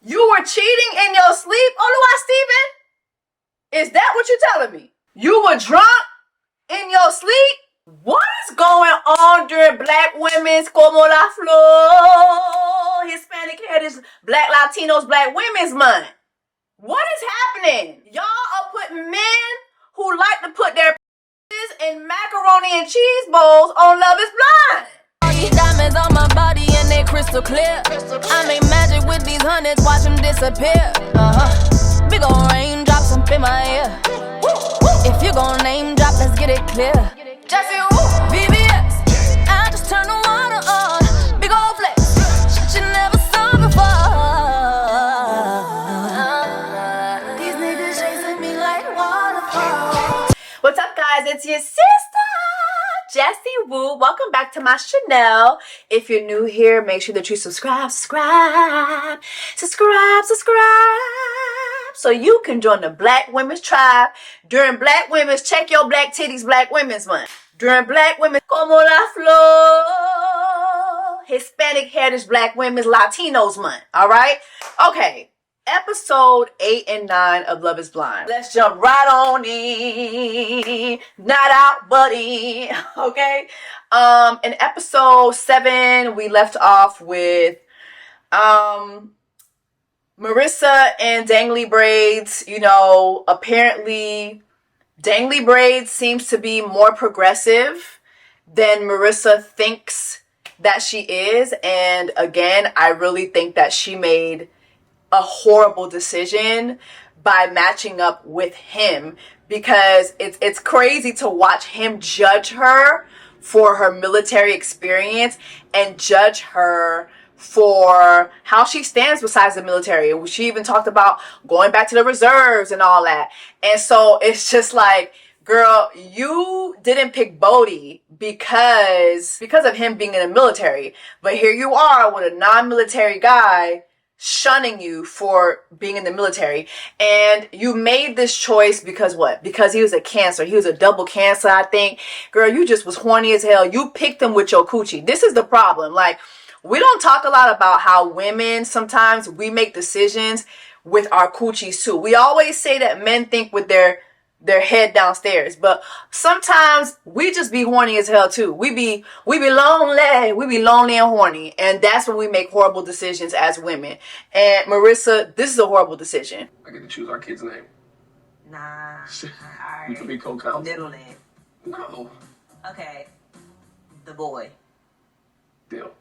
You were cheating in your sleep? Oluwa Stephen? Is that what you're telling me? You were drunk in your sleep? What is going on during Black Women's Como la Flor, Hispanic Heritage, Black Latinos, Black Women's Month? What is happening? Y'all are putting men who like to put their in macaroni and cheese bowls on Love is Blind. All these diamonds on my body and they crystal clear. I make magic with these hundreds, watch them disappear. Big ol' raindrops up in my ear. If you gon' name drop, let's get it clear. Jessie, VVS, I just turn the water on. Big ol' flex, shit you never saw before. These niggas chasing me like waterfalls. What's up, guys? It's your sister, Jessie Woo. Welcome back to my channel. If you're new here, make sure that you subscribe, so you can join the Black Women's Tribe during Black Women's Check Your Black Titties Black Women's Month. During Black Women's Como la Flor, Hispanic Heritage Black Women's Latinos Month. All right? Okay. Episode 8 and 9 of Love is Blind. Let's jump right on in. Not out, buddy. Okay? In episode 7, we left off with Marissa and Dangly Braids. You know, apparently Dangly Braids seems to be more progressive than Marissa thinks that she is. And again, I really think that she made a horrible decision by matching up with him, because it's crazy to watch him judge her for her military experience and judge her for how she stands besides the military. And she even talked about going back to the reserves and all that. And so it's just like, girl, you didn't pick Bodie because of him being in the military, but here you are with a non-military guy shunning you for being in the military. And you made this choice because what? Because he was a Cancer. He was a double Cancer, I think. Girl, you just was horny as hell. You picked him with your coochie. This is the problem. Like, we don't talk a lot about how women, sometimes we make decisions with our coochies too. We always say that men think with their head downstairs, but sometimes we just be horny as hell too. We be lonely and horny, and that's when we make horrible decisions as women. And Marissa, this is a horrible decision. I get to choose our kid's name. Nah. Alright. We could be co-counsel. Middle name. No. Okay. The boy. Deal.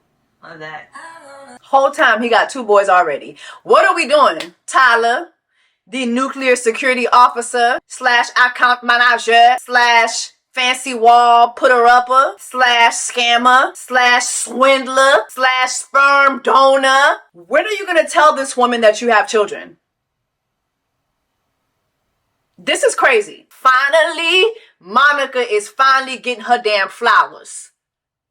Love that. Whole time he got 2 boys already. What are we doing? Tyler, the nuclear security officer / account manager / fancy wall putter-upper / scammer / swindler / sperm donor. When are you going to tell this woman that you have children? This is crazy. Finally, Monica is finally getting her damn flowers.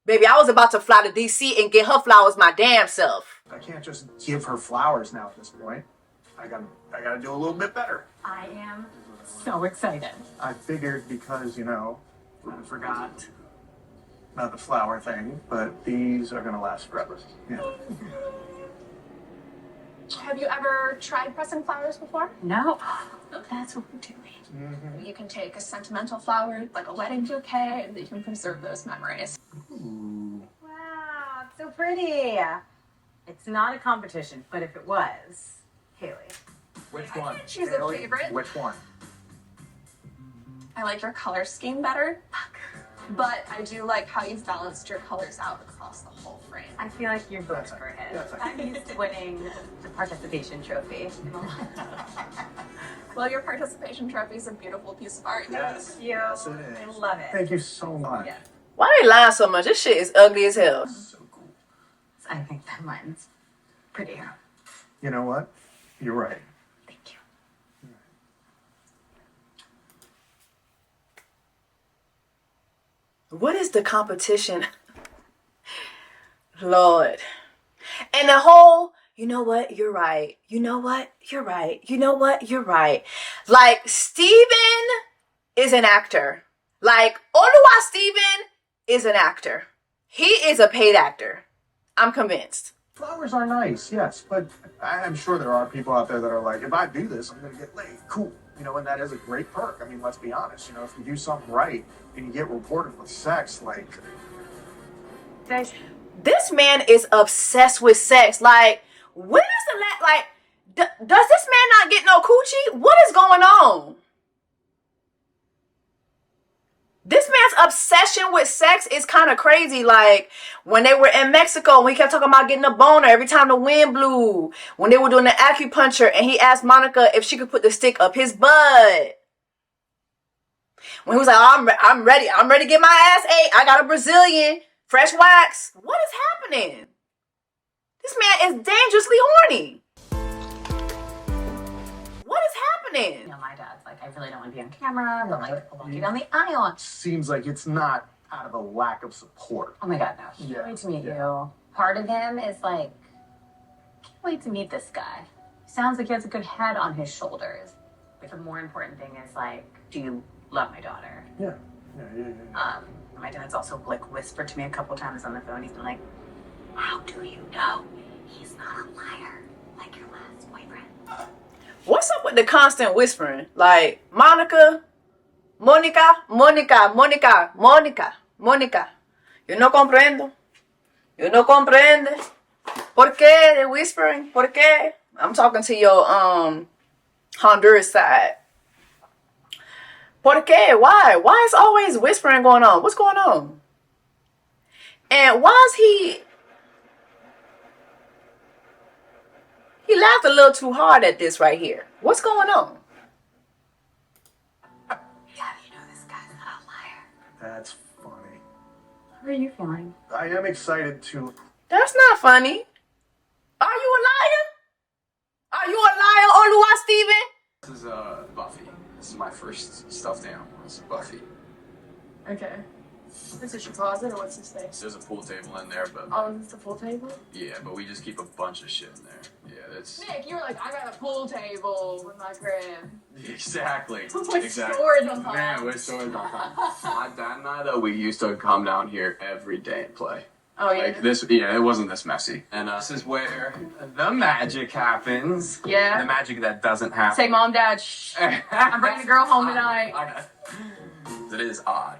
Baby, I was about to fly to DC and get her flowers my damn self. I can't just give her flowers now at this point. I gotta do a little bit better. I am so excited. I figured because, you know, I forgot about the flower thing, but these are gonna last forever. Yeah. Have you ever tried pressing flowers before? No, that's what we're doing. Mm-hmm. You can take a sentimental flower, like a wedding bouquet, and you can preserve those memories. Ooh. Wow, it's so pretty. It's not a competition, but if it was, Haley. Which one? Choose a Haley? favorite. Which one? I like your color scheme better, but I do like how you've balanced your colors out across the whole frame. I feel like you're both That's for okay. it. That's okay. I'm used to winning the participation trophy. Well, your participation trophy is a beautiful piece of art. Yes. Thank you. Yes, it is. I love it. Thank you so much. Yeah. Why they lying so much? This shit is ugly as hell. So cool. I think that mine's prettier. You know what? You're right. Thank you. What is the competition? Lord. And the whole, you know what, you're right. You know what, you're right. You know what, you're right. Like, Steven is an actor. Like, Oluwa Steven is an actor. He is a paid actor. I'm convinced. Flowers are nice, yes, but I'm sure there are people out there that are like, if I do this, I'm going to get laid. Cool. You know, and that is a great perk. I mean, let's be honest. You know, if you do something right and you get rewarded with sex, like... This man is obsessed with sex. Like, when is the like, does this man not get no coochie? What is going on? This man's obsession with sex is kind of crazy. Like, when they were in Mexico, when he kept talking about getting a boner every time the wind blew. When they were doing the acupuncture and he asked Monica if she could put the stick up his butt. When he was like, oh, I'm ready. I'm ready to get my ass ate. I got a Brazilian. Fresh wax. What is happening? This man is dangerously horny. What is happening? You know, my dad's like, I really don't want to be on camera. I don't like to walk you down the aisle. Seems like it's not out of a lack of support. Oh my God, no. He can't wait to meet you. Part of him is like, can't wait to meet this guy. Sounds like he has a good head on his shoulders. But the more important thing is like, do you love my daughter? Yeah. My dad's also like whispered to me a couple times on the phone. He's been like, how do you know he's not a liar like your last boyfriend? What's up with the constant whispering? Like, Monica. Yo no comprendo. Yo no comprende. ¿Por qué they whispering? ¿Por qué? I'm talking to your Honduras side. ¿Por qué? Why? Why is always whispering going on? What's going on? And why is he laughed a little too hard at this right here. What's going on? Yeah, you know this guy's not a liar. That's funny. How are you feeling? I am excited to... That's not funny. Are you a liar? Are you a liar, Oluwa Steven? This is Buffy. This is my first stuffed animal. This is Buffy. Okay. Is this your closet or what's this thing? There's a pool table in there, but Oh, is this the pool table? yeah, but we just keep a bunch of shit in there. Yeah, that's Nick, you were like, I got a pool table with my crib. exactly. With exactly. storage on top. Man, with storage on top. My dad and I, though, we used to come down here every day and play. Oh, yeah. Like this, yeah, it wasn't this messy. And this is where the magic happens. Yeah. The magic that doesn't happen. Say, Mom, Dad, shh. I'm bringing the girl home tonight. It is odd,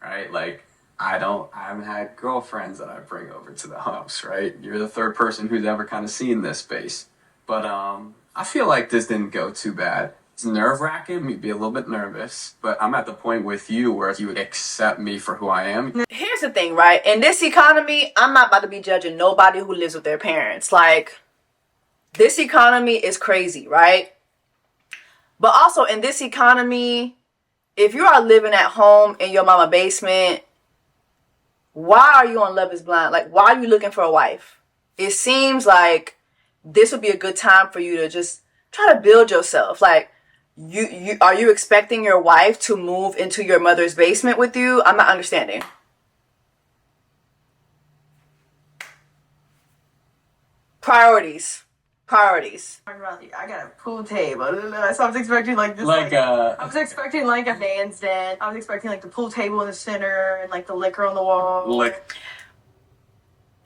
right? Like, I haven't had girlfriends that I bring over to the house, right? You're the third person who's ever kind of seen this space. But I feel like this didn't go too bad. It's nerve-wracking, me be a little bit nervous, but I'm at the point with you where you accept me for who I am. Here's the thing, right? In this economy, I'm not about to be judging nobody who lives with their parents. Like, this economy is crazy, right? But also in this economy, if you are living at home in your mama basement, why are you on Love is Blind? Like, why are you looking for a wife? It seems like this would be a good time for you to just try to build yourself. Like, are you expecting your wife to move into your mother's basement with you? I'm not understanding. Priorities. I got a pool table. So I was expecting like this. I was expecting like a bandstand. I was expecting like the pool table in the center and like the liquor on the wall.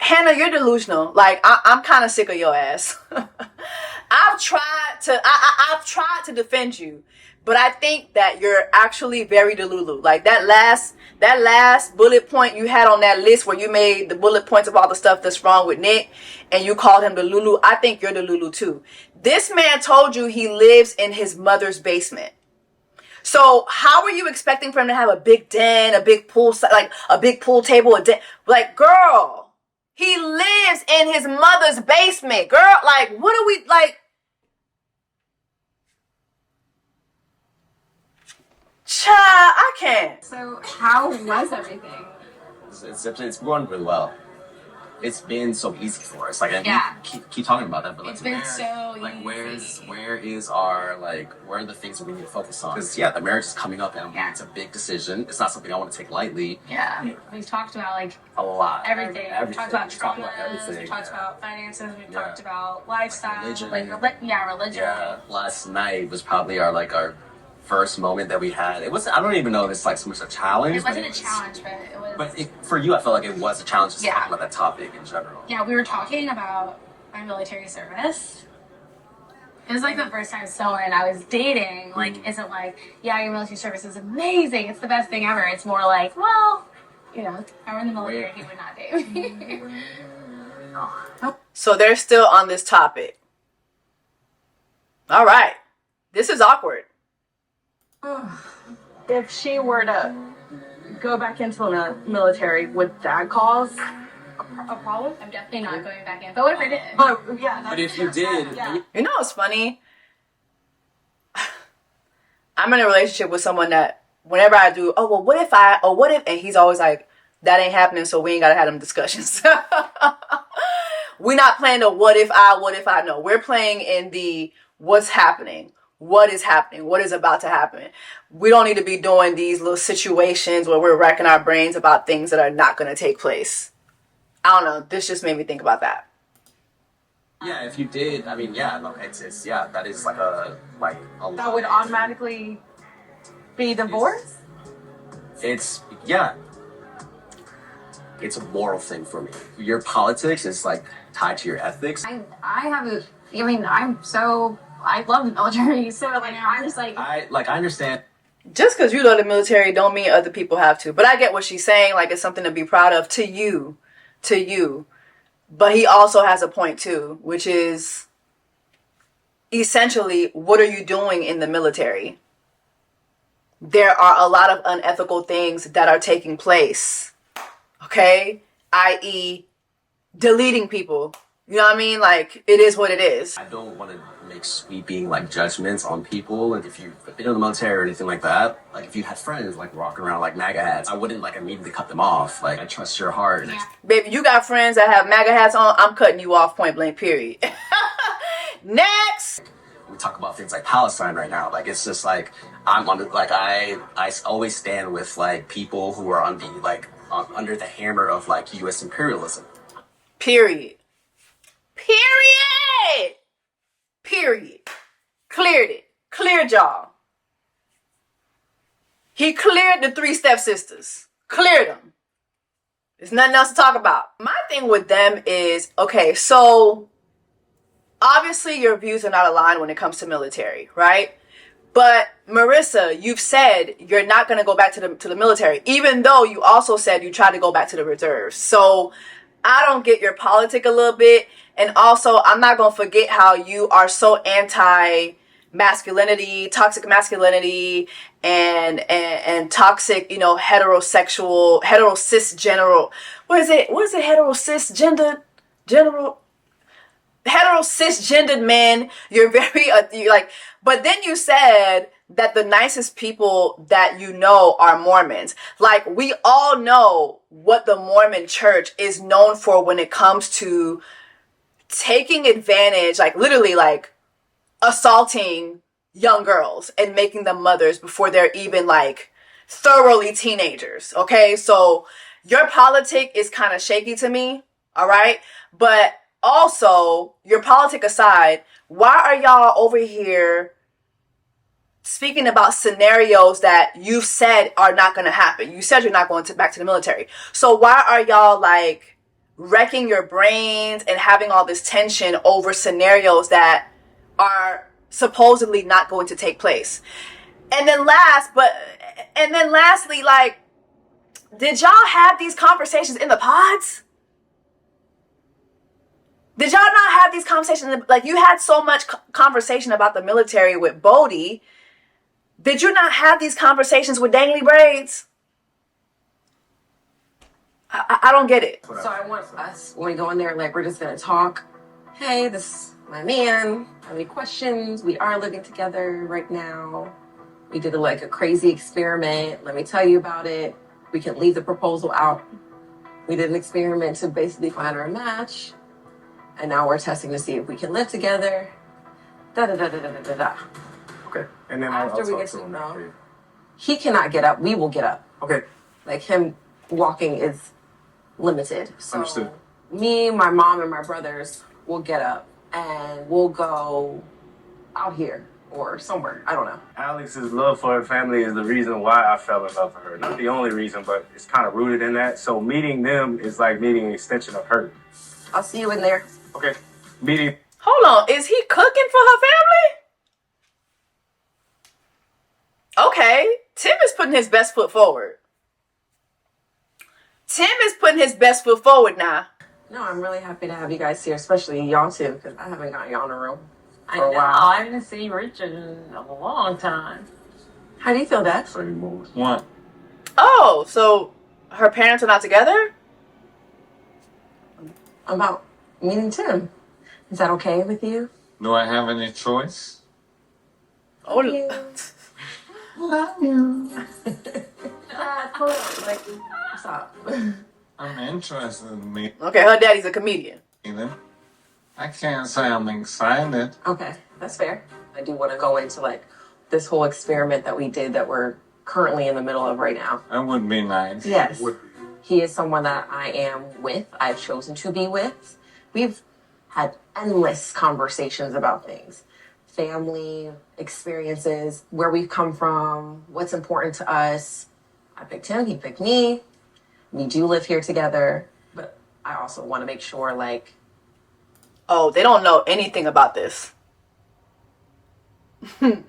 Hannah, you're delusional. Like, I'm kind of sick of your ass. I've tried to defend you, but I think that you're actually very delulu. Like that last bullet point you had on that list where you made the bullet points of all the stuff that's wrong with Nick and you called him Delulu. I think you're Delulu too. This man told you he lives in his mother's basement. So how are you expecting for him to have a big den, a big pool, like a big pool table, a den? Like, girl, he lives in his mother's basement. Girl, like, what are we, like? Child, I can't. So, how was everything? It's going really well. It's been so easy for us. Like, and Yeah. we keep talking about that, but like, It's been so like, easy. where are the things that we need to focus on? Because the marriage is coming up, and it's a big decision. It's not something I want to take lightly. Yeah. We've talked about like A lot. everything. We've talked about We've talked about traumas, everything. we've talked about finances, we've Yeah. talked about lifestyle, Religion. religion. Yeah. Last night was probably our first moment that we had, it was, I don't even know if it's like so much a challenge. It wasn't a challenge, but it was. But for you, I felt like it was a challenge just talking about that topic in general. Yeah, we were talking about my military service. It was like the first time someone I was dating, like, isn't like, yeah, your military service is amazing. It's the best thing ever. It's more like, well, you know, if I were in the military, he would not date me. So they're still on this topic. All right. This is awkward. If she were to go back into the military, would that cause a problem? I'm definitely not going back in. But what if I did? But yeah, But if you did, You know what's funny? I'm in a relationship with someone that whenever I do, oh, well, what if, and he's always like, that ain't happening, so we ain't got to have them discussions. We're not playing the what if I know. We're playing in the what's happening. What is happening? What is about to happen? We don't need to be doing these little situations where we're racking our brains about things that are not going to take place. I don't know. This just made me think about that. yeah, if you did, I mean, yeah, no, it's yeah, that is like a that would automatically be divorce? It's it's a moral thing for me. Your politics is like tied to your ethics. I love the military, so like I'm just like I understand. Just because you love the military don't mean other people have to. But I get what she's saying. Like, it's something to be proud of to you. But he also has a point too, which is essentially, what are you doing in the military? There are a lot of unethical things that are taking place. Okay? i.e. deleting people. You know what I mean? Like, it is what it is. I don't want to make sweeping like judgments on people. And if you've been in the military or anything like that, like if you had friends like walking around like MAGA hats, I wouldn't like immediately cut them off. Like, I trust your heart. Yeah. Baby, you got friends that have MAGA hats on, I'm cutting you off point blank, period. Next! We talk about things like Palestine right now. Like, it's just like, I'm on the, like, I always stand with like people who are on the like under the hammer of like U.S. imperialism. Period. Cleared it. Cleared y'all. He cleared the 3 stepsisters. Cleared them. There's nothing else to talk about. My thing with them is, okay, so obviously your views are not aligned when it comes to military, right? But Marissa, you've said you're not going to go back to the military, even though you also said you tried to go back to the reserves. So I don't get your politic a little bit. And also, I'm not going to forget how you are so anti-masculinity, toxic masculinity, and toxic, you know, heterosexual, hetero-cisgender, what is it, hetero-cisgendered men. You're very, you're like, but then you said that the nicest people that you know are Mormons. Like, we all know what the Mormon church is known for when it comes to taking advantage, like literally like assaulting young girls and making them mothers before they're even like thoroughly teenagers. Okay, so your politic is kind of shaky to me. All right, but also, your politic aside, why are y'all over here speaking about scenarios that you said are not going to happen? You said you're not going back to the military. So why are y'all like wrecking your brains and having all this tension over scenarios that are supposedly not going to take place? And then lastly, like, did y'all have these conversations in the pods? Did y'all not have these conversations? Like, you had so much conversation about the military with Bodie. Did you not have these conversations with Dangly Braids? I don't get it. So I want us, when we go in there, like, we're just going to talk. Hey, this is my man. Have any questions? We are living together right now. We did like a crazy experiment. Let me tell you about it. We can leave the proposal out. We did an experiment to basically find our match. And now we're testing to see if we can live together. Da-da-da-da-da-da-da. Okay. And then After I'll we talk get to to him. know, he cannot get up. We will get up. Okay. Like, him walking is limited. So Understood. me, my mom, and my brothers will get up and we'll go out here or somewhere. I don't know. Alex's love for her family is the reason why I fell in love with her. Not the only reason, but it's kind of rooted in that. So meeting them is like meeting an extension of her. I'll see you in there. Okay. Meeting. Hold on, is he cooking for her family? Okay, Tim is putting his best foot forward. Tim is putting his best foot forward now. No, I'm really happy to have you guys here, especially y'all two, because I haven't got y'all in a room. I know. I haven't seen Richard in a long time. How do you feel, Dad? What? Oh, so her parents are not together? About meeting Tim. Is that okay with you? Do I have any choice? Oh, Love you. What's up? I'm interested in meeting okay, her daddy's a comedian. them. I can't say I'm excited. Okay, that's fair. I do want to go into like this whole experiment that we did that we're currently in the middle of right now. That would be nice. Yes. He is someone that I am with. I've chosen to be with. We've had endless conversations about things. Family, experiences, where we've come from, what's important to us. I picked him, he picked me. We do live here together, but I also want to make sure, like... Oh, they don't know anything about this. Her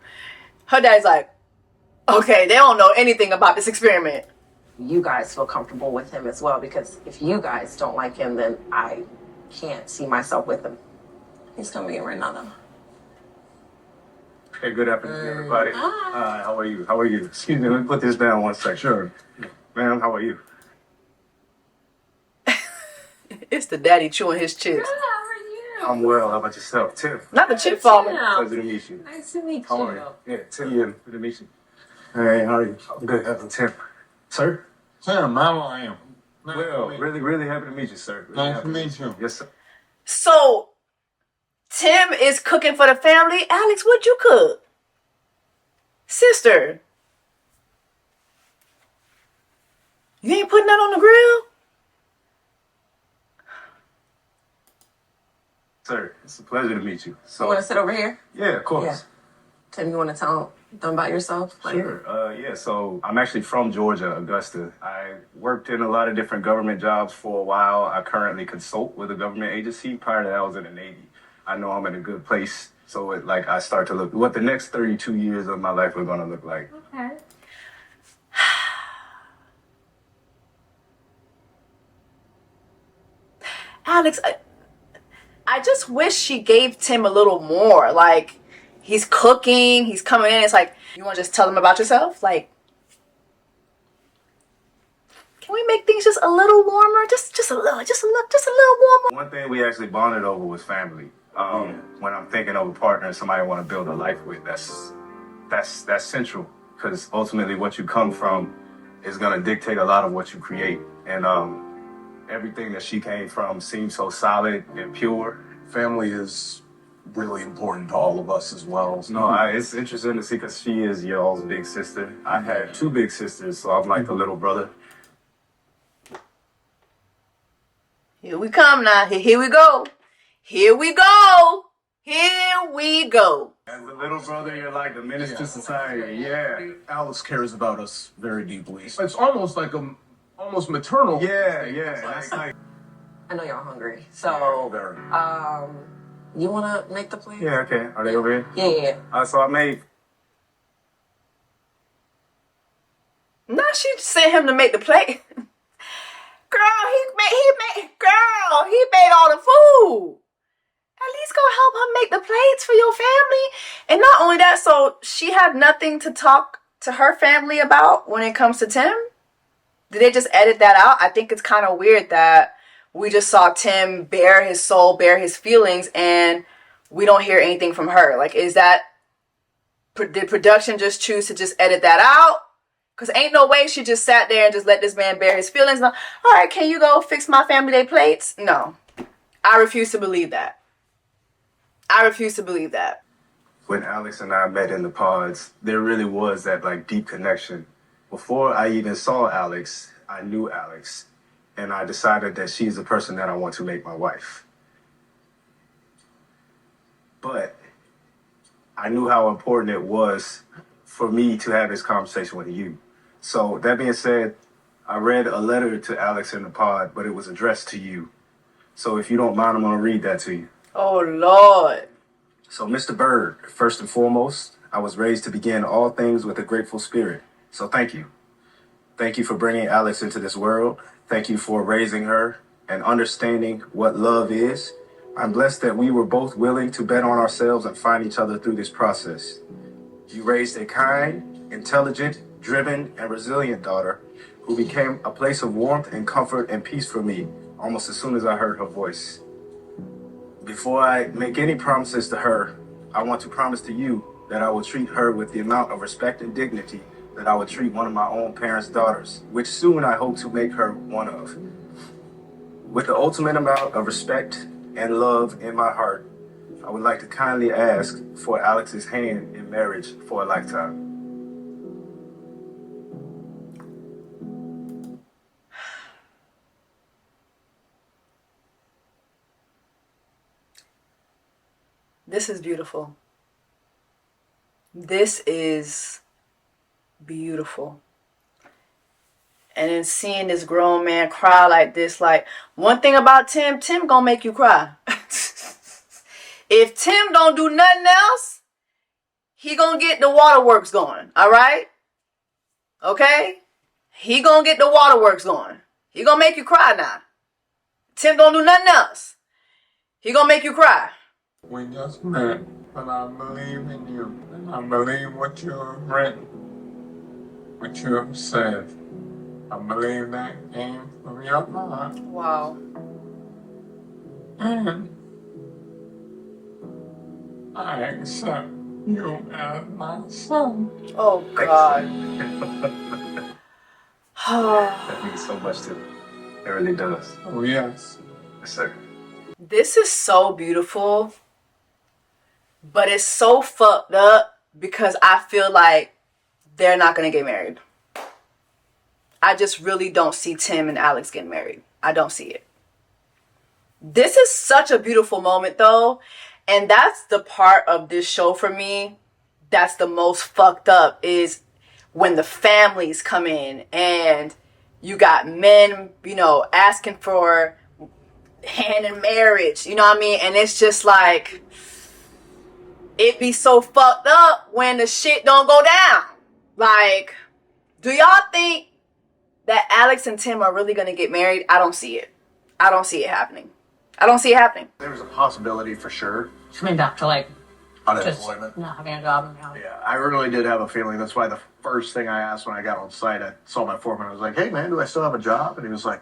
dad's like, okay, they don't know anything about this experiment. You guys feel comfortable with him as well, because if you guys don't like him, then I can't see myself with him. He's coming in right now, though. Hey, good afternoon, everybody. How are you? How are you? Excuse me, let me put this down one sec. Sure. Ma'am, how are you? It's the daddy chewing his chips. How are you? I'm well. How about yourself? Tim. Not the chip falling. Pleasure to meet you. Nice to meet How you. are you? Yeah, Tim. Yeah, good to meet you. Hey, how are you? I'm good. Tim. Sir? Tim, how are you? Well, really happy to meet you, sir. Really Nice happy to meet you. Yes, sir. So, Tim is cooking for the family. Alex, what'd you cook? Sister. You ain't putting that on the grill? Sir, it's a pleasure to meet you. So, You want to sit over here? yeah, of course. Yeah. Tim, you want to tell them about yourself? Sure. Yeah, so I'm actually from Georgia, Augusta. I worked in a lot of different government jobs for a while. I currently consult with a government agency. Prior to that, I was in the Navy. I know I'm in a good place. So I start to look what the next 32 years of my life are going to look like. Okay. Alex, I just wish she gave Tim a little more. Like, he's cooking, he's coming in. It's like, you want to just tell them about yourself? Like, can we make things just a little warmer? Just a little warmer. One thing we actually bonded over was family. When I'm thinking of a partner, somebody I want to build a life with, that's central. Because ultimately what you come from is going to dictate a lot of what you create. And everything that she came from seems so solid and pure. Family is really important to all of us as well. No, it's interesting to see because she is y'all's big sister. I had two big sisters, so I'm like the little brother. Here we come now. Here we go. Here we go. Here we go. As the little brother, you're like the menace to society. Yeah. Alex cares about us very deeply. It's almost like almost maternal. Yeah. That's like. I know y'all hungry. So, you want to make the plate? Yeah, okay. Are they over here? Yeah. So I made. Now she sent him to make the plate. He made all the food. At least go help her make the plates for your family. And not only that, so she had nothing to talk to her family about when it comes to Tim? Did they just edit that out? I think it's kind of weird that we just saw Tim bare his soul, bare his feelings, and we don't hear anything from her. Like, did production just choose to just edit that out? Because ain't no way she just sat there and just let this man bare his feelings. No. All right, can you go fix my family their plates? No. I refuse to believe that. When Alex and I met in the pods, there really was that like deep connection. Before I even saw Alex, I knew Alex. And I decided that she's the person that I want to make my wife. But I knew how important it was for me to have this conversation with you. So that being said, I read a letter to Alex in the pod, but it was addressed to you. So if you don't mind, I'm going to read that to you. Oh, Lord. So, Mr. Bird, first and foremost, I was raised to begin all things with a grateful spirit. So thank you. Thank you for bringing Alex into this world. Thank you for raising her and understanding what love is. I'm blessed that we were both willing to bet on ourselves and find each other through this process. You raised a kind, intelligent, driven, and resilient daughter who became a place of warmth and comfort and peace for me almost as soon as I heard her voice. Before I make any promises to her, I want to promise to you that I will treat her with the amount of respect and dignity that I would treat one of my own parents' daughters, which soon I hope to make her one of. With the ultimate amount of respect and love in my heart, I would like to kindly ask for Alex's hand in marriage for a lifetime. This is beautiful. This is beautiful. And then seeing this grown man cry like this, like, one thing about Tim gonna make you cry. If Tim don't do nothing else, he gonna get the waterworks going, all right? Okay? He gonna get the waterworks going. He gonna make you cry now. Tim don't do nothing else. He gonna make you cry. We just met, but I believe in you. And I believe what you have written, what you have said. I believe that came from your heart. Wow. And I accept you as my son. Oh, God. That means so much to me. It really does. Oh, yes. Yes, sir. This is so beautiful, but it's so fucked up because I feel like they're not going to get married. I just really don't see Tim and Alex getting married. I don't see it. This is such a beautiful moment, though. And that's the part of this show for me that's the most fucked up, is when the families come in and you got men, you know, asking for hand in marriage. You know what I mean? And it's just like, it be so fucked up when the shit don't go down. Like, do y'all think that Alex and Tim are really going to get married? I don't see it. I don't see it happening. I don't see it happening. There's a possibility for sure. Coming back to like Unemployment. just not having a job now. Yeah, I really did have a feeling. That's why the first thing I asked when I got on site, I saw my foreman. I was like, "Hey, man, do I still have a job?" And he was like,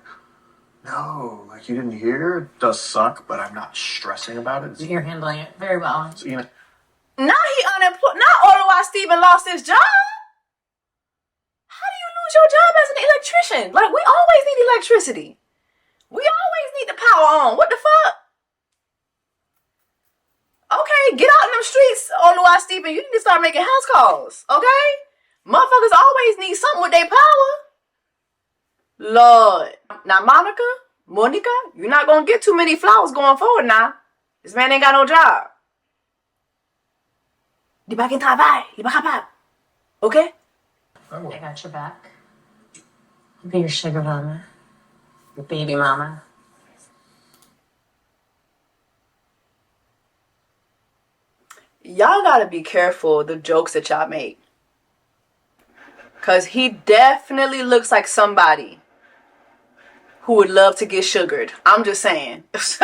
"No, like you didn't hear. It does suck, but I'm not stressing about it." You're handling it very well. So, you know, Now he unemployed. Not all of why Steven lost his job. How do you lose your job as an electrician? Like, we always need electricity. We always need the power on. What the fuck? Okay, get out in them streets, Oluwa Stephen. You need to start making house calls, okay? Motherfuckers always need something with their power. Lord. Now, Monica, you're not going to get too many flowers going forward now. This man ain't got no job. Di ba kita travail? Di ba kapag? Okay? I got your back. I'll be your sugar mama. Your baby mama. Y'all gotta be careful the jokes that y'all make. Cause he definitely looks like somebody who would love to get sugared. I'm just saying. It's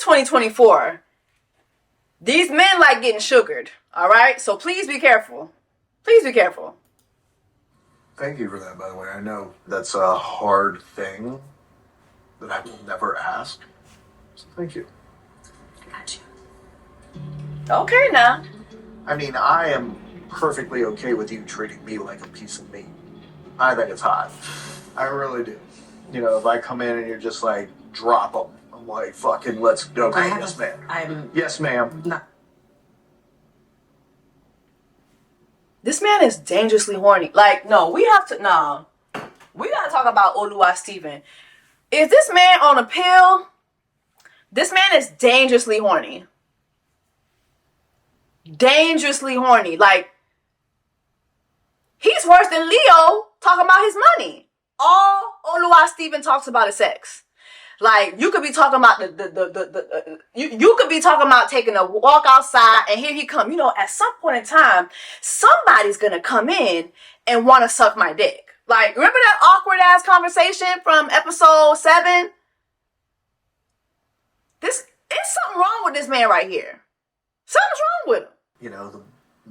2024. These men like getting sugared. Alright? So please be careful. Please be careful. thank you for that, by the way. I know that's a hard thing that I will never ask. So thank you. I got you. Okay now. I mean, I am perfectly okay with you treating me like a piece of meat. I think it's hot. I really do. You know, if I come in and you're just like, drop them, I'm like, fucking, let's go. Okay, yes, ma'am. Yes, ma'am. Not. This man is dangerously horny. Like, no, we have to, no. We gotta talk about Oluwa Stephen. Is this man on a pill? This man is dangerously horny. dangerously horny. Like, he's worse than Leo talking about his money. All Oluwa Stephen talks about is sex. Like, you could be talking about you could be talking about taking a walk outside, and here he come. You know, at some point in time, somebody's gonna come in and want to suck my dick. Like, remember that awkward ass conversation from episode 7? It's something wrong with this man right here. Something's wrong with him. You know, the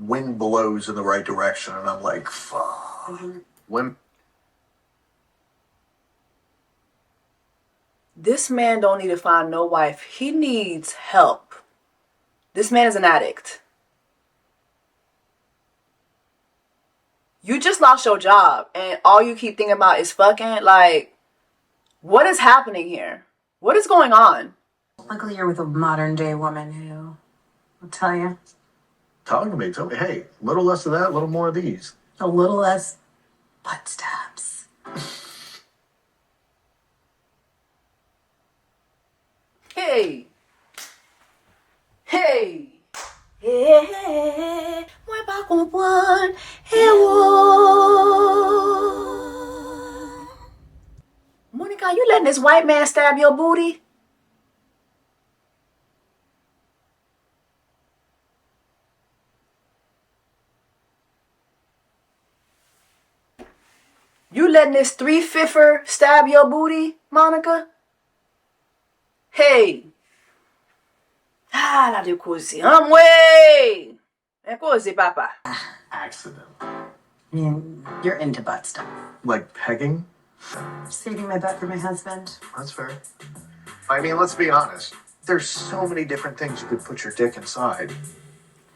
wind blows in the right direction, and I'm like, fuck. When This man don't need to find no wife. He needs help. This man is an addict. You just lost your job, and all you keep thinking about is fucking. Like, what is happening here? What is going on? Luckily, you're with a modern day woman who will tell you talking to me, tell me, hey, a little less of that, a little more of these. a little less butt stabs. Hey. Hey. Hey. Moi pas comprendre. Hey, whoa. Monica, you letting this white man stab your booty? You letting this 3-5er stab your booty, Monica? Hey. Ah, la de così. Way. E così, papa. Accident. I mean, you're into butt stuff. Like pegging? Saving my butt for my husband. That's fair. I mean, let's be honest. There's so many different things you could put your dick inside.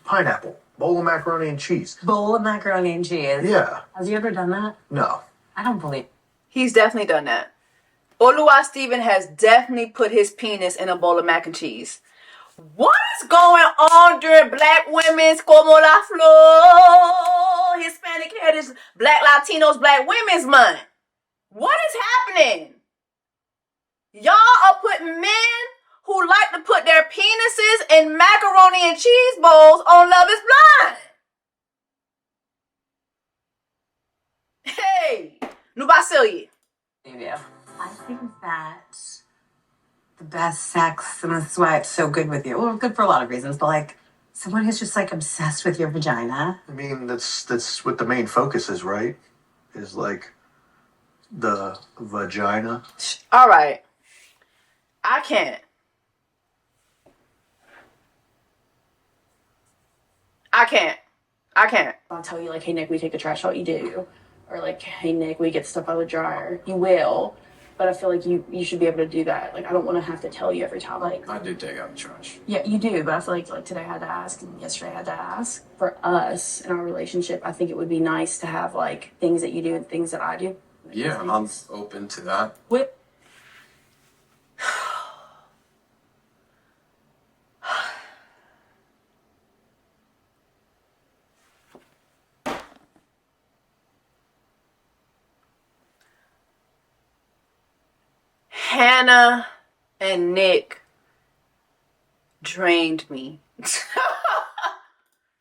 Pineapple, bowl of macaroni and cheese. Bowl of macaroni and cheese. Yeah. Has you ever done that? No. I don't believe. He's definitely done that. Oluwa Stephen has definitely put his penis in a bowl of mac and cheese. What is going on during Black Women's Como la Flor, Hispanic Heritage, Black Latinos, Black Women's Month? What is happening? Y'all are putting men who like to put their penises in macaroni and cheese bowls on Love is Blind. Hey, Nubasilye. Yeah. I think that the best sex, and this is why it's so good with you. Well, good for a lot of reasons, but like someone who's just like obsessed with your vagina. I mean, that's what the main focus is, right? Is like the vagina. All right. I can't. I'll tell you, like, hey, Nick, we take the trash out, you do. Or like, hey, Nick, we get stuff out of the dryer. You will. But I feel like you should be able to do that. Like, I don't want to have to tell you every time. Like, I do take out the trash. yeah, you do. But I feel like today I had to ask, and yesterday I had to ask. For us in our relationship, I think it would be nice to have like things that you do and things that I do. Yeah, I'm open to that. With Hannah and Nick drained me.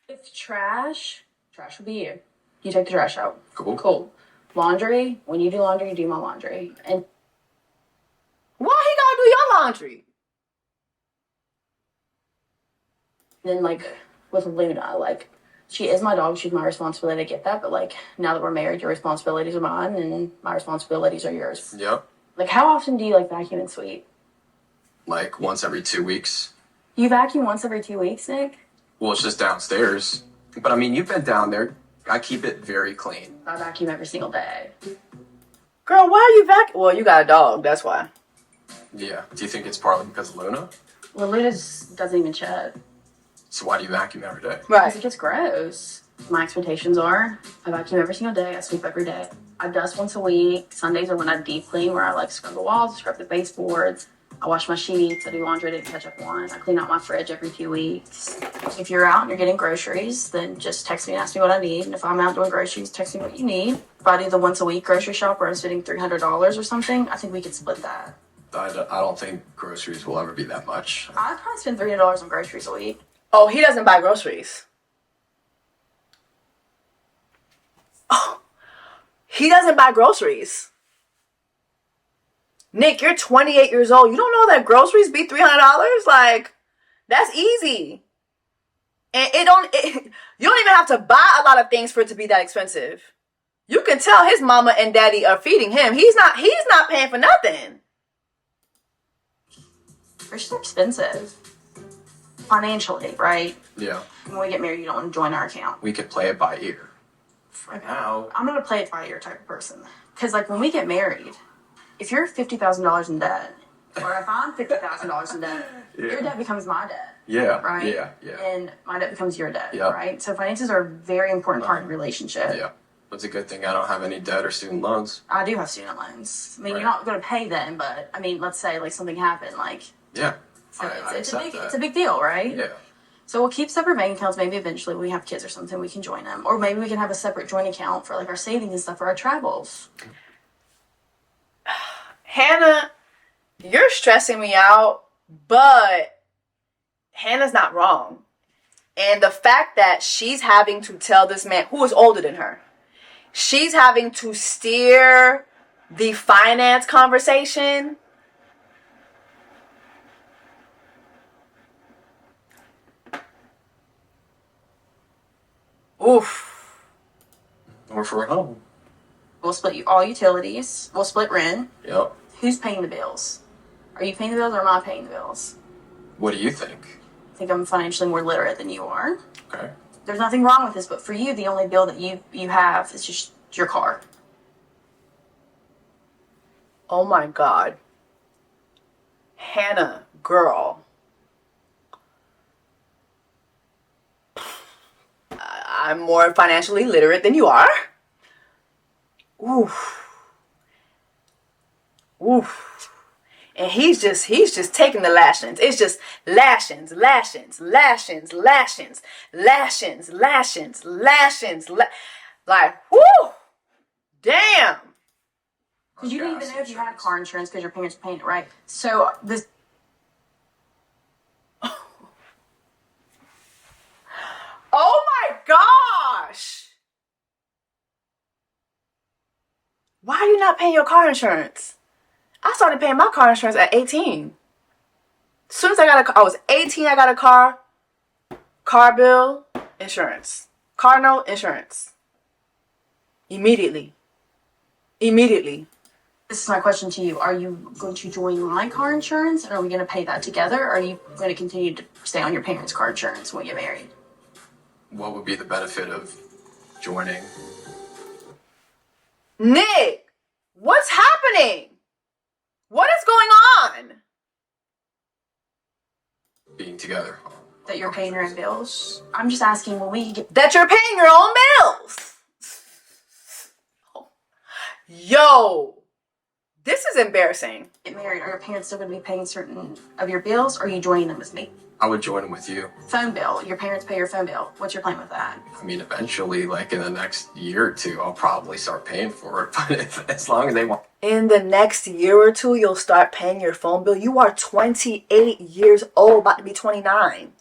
With trash would be you. You take the trash out. Cool. Laundry, when you do laundry, you do my laundry. And why he gotta do your laundry? then like with Luna, like she is my dog, she's my responsibility to get that, but like now that we're married, your responsibilities are mine and my responsibilities are yours. Yep. Like how often do you like vacuum and sweep? Like once every 2 weeks. You vacuum once every 2 weeks, Nick? Well, it's just downstairs. But I mean, you've been down there. I keep it very clean. I vacuum every single day. Girl, why are you vacuum? Well, you got a dog, that's why. Yeah. Do you think it's partly because of Luna? Well, Luna doesn't even shed. So why do you vacuum every day? Because it gets gross. My expectations are I vacuum every single day, I sweep every day. I dust once a week. Sundays are when I deep clean, where I like scrub the walls, scrub the baseboards. I wash my sheets, I do laundry, I didn't catch up one. I clean out my fridge every few weeks. If you're out and you're getting groceries, then just text me and ask me what I need. And if I'm out doing groceries, text me what you need. If I do the once a week grocery shop where I'm spending $300 or something, I think we could split that. I don't think groceries will ever be that much. I probably spend $300 on groceries a week. Oh, he doesn't buy groceries. Oh, he doesn't buy groceries. Nick, you're 28 years old. You don't know that groceries be $300? Like, that's easy. And you don't even have to buy a lot of things for it to be that expensive. You can tell his mama and daddy are feeding him. He's not paying for nothing. It's expensive. Financially, right? Yeah. When we get married, you don't want to join our account. We could play it by ear. For now. I'm not a play it by ear type of person. Because, like, when we get married, if you're $50,000 in debt, or if I'm $50,000 in debt, your debt becomes my debt. Yeah. Right? Yeah. And my debt becomes your debt. Yep. Right? So finances are a very important part of the relationship. Yeah. It's a good thing I don't have any debt or student loans. I do have student loans. I mean, you're not going to pay them, but, I mean, let's say, like, something happened, like... Yeah. So it's a big deal, right? Yeah. So we'll keep separate bank accounts. Maybe eventually when we have kids or something, we can join them. Or maybe we can have a separate joint account for like our savings and stuff for our travels. Hannah, you're stressing me out, but Hannah's not wrong. And the fact that she's having to tell this man, who is older than her, she's having to steer the finance conversation. Oof. Or for a home. We'll split all utilities. We'll split rent. Yep. Who's paying the bills? Are you paying the bills or am I paying the bills? What do you think? I think I'm financially more literate than you are. Okay. There's nothing wrong with this, but for you, the only bill that you have is just your car. Oh my God. Hannah, girl. I'm more financially literate than you are. Oof. Oof. And he's just taking the lashings. It's just lashings. Like, whoo! Damn. Because you didn't even know if you had car insurance because your parents were paying it, right? So this... Oh my gosh! Why are you not paying your car insurance? I started paying my car insurance at 18. As soon as I was 18, I got a car bill, insurance. Car note, insurance. Immediately. This is my question to you. Are you going to join my car insurance and are we going to pay that together? Or are you going to continue to stay on your parents' car insurance when you get married? What would be the benefit of joining? Nick, what's happening? What is going on? Being together. That you're paying your own bills? I'm just asking when we get... That you're paying your own bills. Yo, this is embarrassing. Get married, are your parents still going to be paying certain of your bills or are you joining them with me? I would join with you. Phone bill. Your parents pay your phone bill. What's your plan with that? I mean, eventually, like in the next year or two, I'll probably start paying for it. But as long as they want. In the next year or two, you'll start paying your phone bill. You are 28 years old, about to be 29.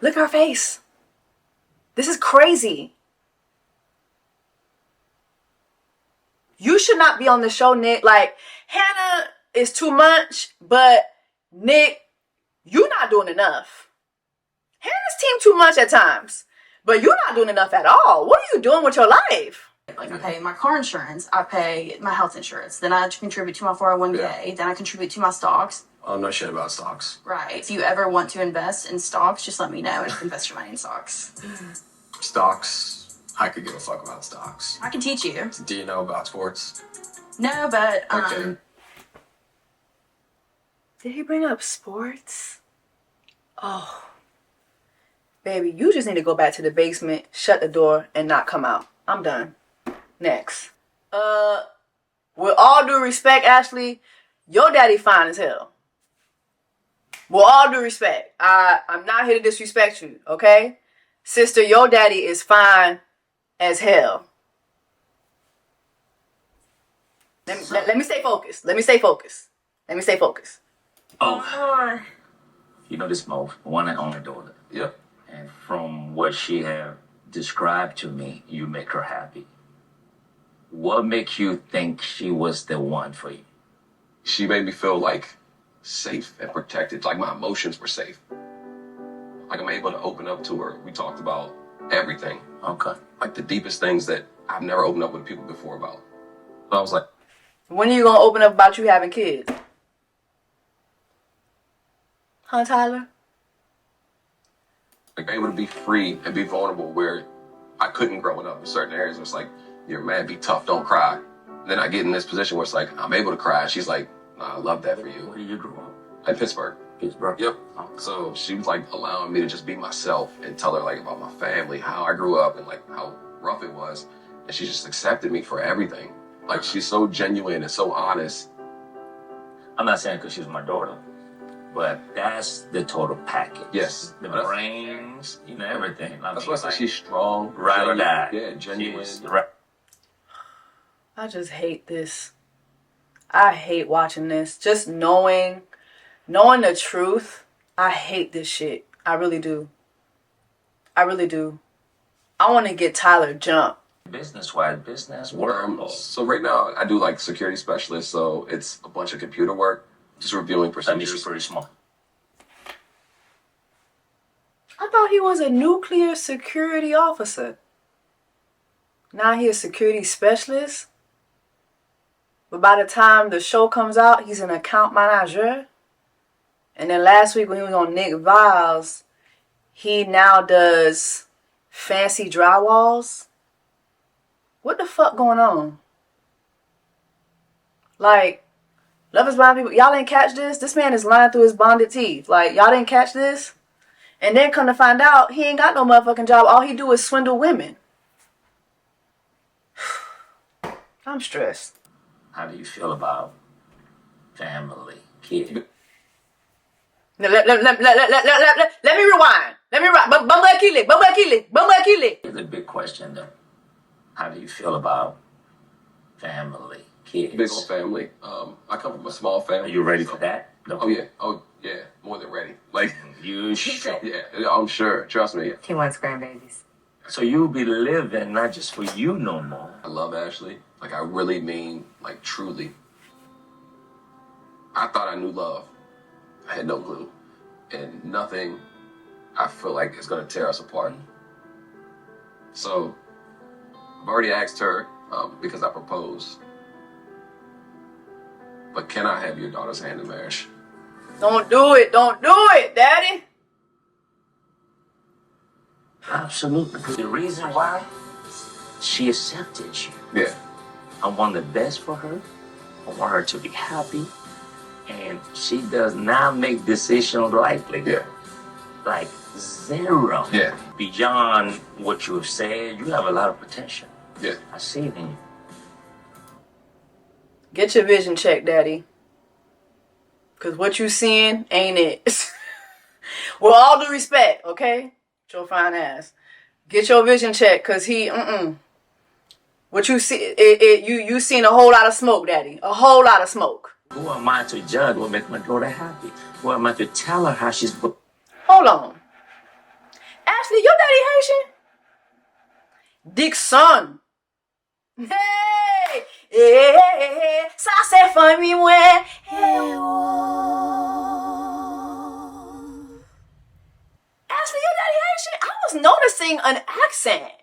Look at her face. This is crazy. You should not be on the show, Nick. Like, Hannah is too much, but Nick, you're not doing enough. Hannah's team too much at times, but you're not doing enough at all. What are you doing with your life? Like, I pay my car insurance, I pay my health insurance, then I contribute to my 401k, then I contribute to my stocks. Oh, no shit about stocks. Right. If you ever want to invest in stocks, just let me know and invest your money in stocks. Stocks, I could give a fuck about stocks. I can teach you. Do you know about sports? No, but Okay. Did he bring up sports? Oh. Baby, you just need to go back to the basement, shut the door, and not come out. I'm done. Next. With all due respect, Ashley, your daddy fine as hell. With all due respect. I'm not here to disrespect you, okay? Sister, your daddy is fine as hell. Let me stay focused. Oh. You know, this my one and only daughter. Yep. And from what she have described to me, you make her happy. What makes you think she was the one for you? She made me feel like safe and protected, like my emotions were safe. Like I'm able to open up to her. We talked about everything. Okay. Like the deepest things that I've never opened up with people before about. So I was like, when are you gonna open up about you having kids? Huh, Tyler? like able to be free and be vulnerable where I couldn't growing up in certain areas. It's like, you're a man, be tough, don't cry. Then I get in this position where it's like, I'm able to cry. She's like, nah, I love that for you. Where did you grow up? In Pittsburgh. Pittsburgh? Yep. So she was like allowing me to just be myself and tell her like about my family, how I grew up and like how rough it was. And she just accepted me for everything. Like she's so genuine and so honest. I'm not saying because she's my daughter, but that's the total package. Yes. The brains, you know, everything. That's why I say she's strong. Ride or die. Yeah, genuine. I just hate this. I hate watching this. Just knowing the truth. I hate this shit. I really do. I really do. I want to get Tyler jumped. Business-wise, business work. So right now, I do like security specialist. So it's a bunch of computer work, just reviewing procedures. That means she's pretty smart. I thought he was a nuclear security officer. Now he's a security specialist. But by the time the show comes out, he's an account manager. And then last week when he was on Nick Viles, he now does fancy drywalls. What the fuck going on? Like, Love is Blind people, y'all didn't catch this? This man is lying through his bonded teeth. Like, y'all didn't catch this? And then come to find out, he ain't got no motherfucking job. All he do is swindle women. I'm stressed. How do you feel about family, kids? Let me rewind. Let me rewind. Bumble. It's a big question, though. How do you feel about family, kids? Big old family. I come from a small family. Are you ready for that? No. Oh yeah. More than ready. Like you sure? Yeah, I'm sure. Trust me. He wants grandbabies. So you'll be living not just for you no more. I love Ashley. Like I really mean, like truly. I thought I knew love. I had no clue. And nothing I feel like is gonna tear us apart. So I've already asked her because I proposed. But can I have your daughter's hand in marriage? Don't do it. Don't do it, Daddy. Absolutely. The reason why she accepted you. Yeah. I want the best for her. I want her to be happy. And she does not make decisions lightly. Yeah. Like zero. Yeah. Beyond what you have said, you have a lot of potential. Yeah. I see it in you. Get your vision checked, Daddy. Because what you seeing ain't it. With all due respect, okay? Your fine ass. Get your vision checked, because he, What you see, you seen a whole lot of smoke, Daddy. A whole lot of smoke. Who am I to judge what makes my daughter happy? Who am I to tell her how she's... Hold on. Ashley, your daddy Haitian? Dixon. Hey! Hey! Ça c'est famille, ouais. Hey, Ashley, your daddy Haitian? I was noticing an accent.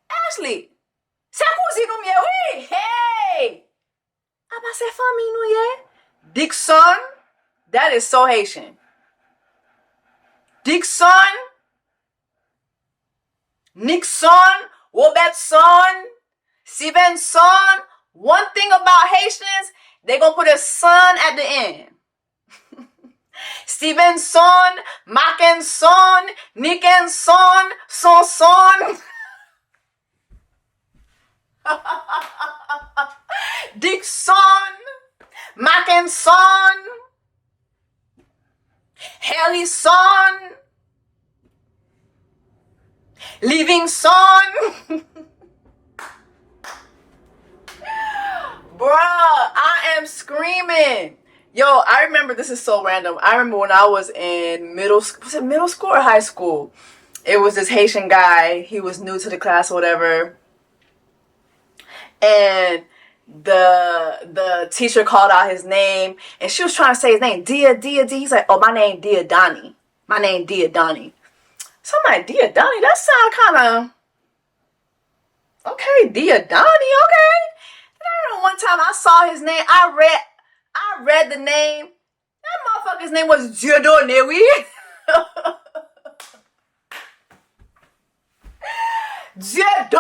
Ashley. C'est cousin nou miye, oui. Hey! Ah, bah, c'est famille nou, yeah? Dixon? That is so Haitian. Dixon? Nixon? Robertson? Stevenson? One thing about Haitians, they gonna put a son at the end. Stevenson, Mackinson, Nickinson, Sonson. Dixon, Mackinson, Harrison, Livingston. Bruh, I am screaming. Yo, I remember, this is so random. I remember when I was in middle school. Was it middle school or high school? It was this Haitian guy. He was new to the class or whatever. And the teacher called out his name. And she was trying to say his name. Dia. He's like, oh, my name Dia Donnie. My name Dia Donnie. So I'm like, Dia Donnie? That sound kind of... Okay, Dia Donnie, okay. And I remember one time I saw his name. I read the name. That motherfucker's name was Giordone. Giordone. Get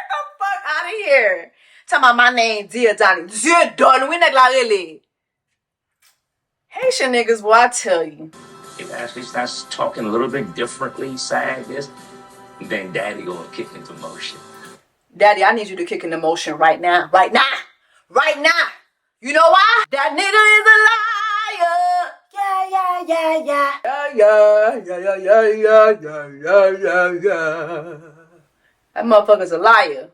the fuck out of here. Talking about my name Giordone. Giordone. Like really. Haitian niggas, boy, I tell you. If Ashley starts talking a little bit differently, saying this, then daddy gonna kick into motion. Daddy, I need you to kick into motion right now. Right now. Right now. You know why? That nigga is a liar. Yeah. That motherfucker's a liar.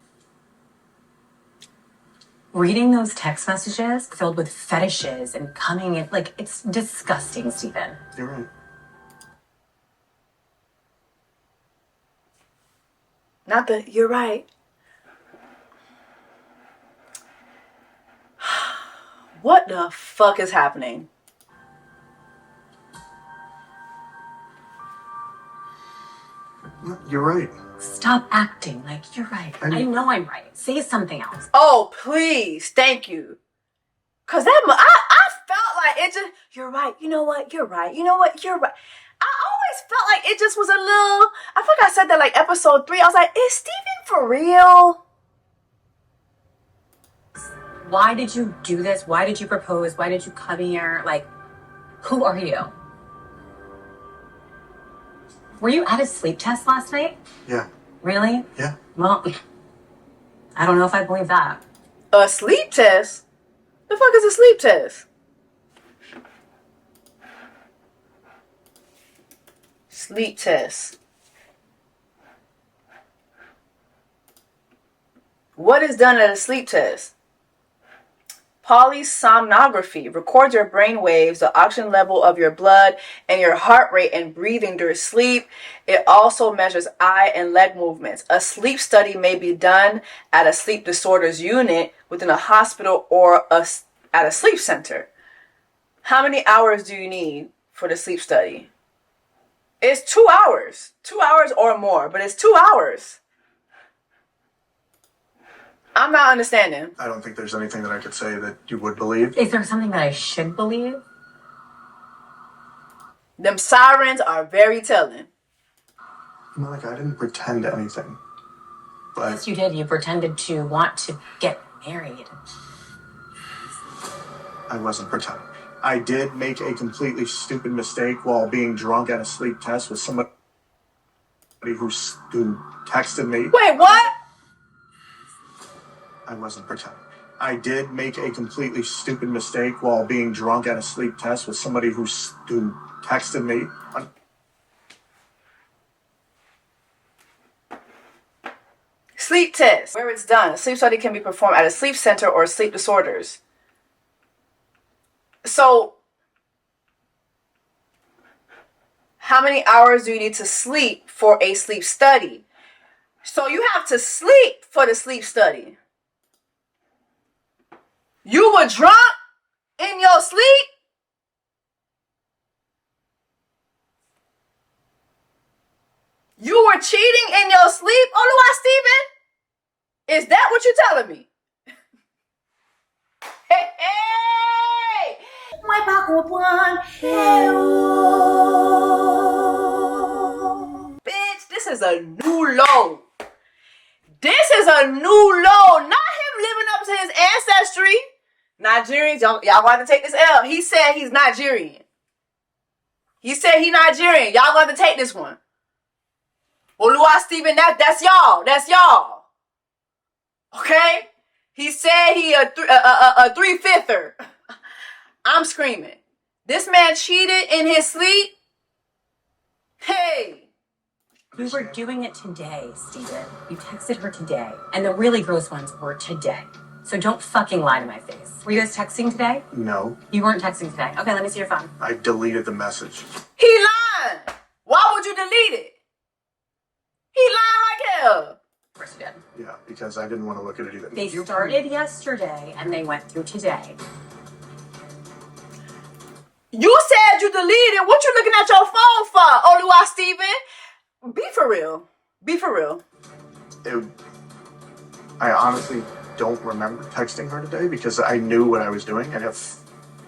Reading those text messages filled with fetishes and coming in, like, it's disgusting, Stephen. You're right. Not the, you're right. What the fuck is happening? You're right. Stop acting like you're right. I know I'm right. Say something else. Oh, please. Thank you. Because I felt like it just, you're right. You know what? You're right. You know what? You're right. I always felt like it just was a little, I think I said that like episode 3. I was like, is Steven for real? Why did you do this? Why did you propose? Why did you come here? Like, who are you? Were you at a sleep test last night? Yeah. Really? Yeah. Well, I don't know if I believe that. A sleep test? The fuck is a sleep test? Sleep test. What is done at a sleep test? Polysomnography records your brain waves, the oxygen level of your blood, and your heart rate and breathing during sleep. It also measures eye and leg movements. A sleep study may be done at a sleep disorders unit within a hospital or at a sleep center. How many hours do you need for the sleep study? It's 2 hours. 2 hours or more, but it's 2 hours. I'm not understanding. I don't think there's anything that I could say that you would believe. Is there something that I should believe? Them sirens are very telling. Like, I didn't pretend anything. But Yes, you did. You pretended to want to get married. I wasn't pretending. I did make a completely stupid mistake while being drunk at a sleep test with somebody who texted me. Wait, what? I wasn't pretending. I did make a completely stupid mistake while being drunk at a sleep test with somebody who texted me. Sleep test. Where it's done. A sleep study can be performed at a sleep center or sleep disorders. So, how many hours do you need to sleep for a sleep study? So you have to sleep for the sleep study. You were drunk in your sleep? You were cheating in your sleep, Oluwa Stephen? Is that what you're telling me? Hey, hey! Bitch, this is a new low. This is a new low. Not him living up to his ancestry. Nigerians, y'all want to take this L. He said he's Nigerian. He said he Nigerian. Y'all want to take this one. Oluwa Stephen, that's y'all. That's y'all. Okay? He said he a 3/5. I'm screaming. This man cheated in his sleep. Hey. We were doing it today, Stephen. You texted her today. And the really gross ones were today. So don't fucking lie to my face. Were you guys texting today? No, You weren't texting today. Okay, let me see your phone. I deleted the message. He lying. Why would you delete it? He lying like hell. Of course you did. Yeah, because I didn't want to look at it either. They started yesterday and they went through today. You said you deleted. What you looking at your phone for, Oluwa Steven? Be for real. Be for real. I honestly don't remember texting her today because I knew what I was doing, and if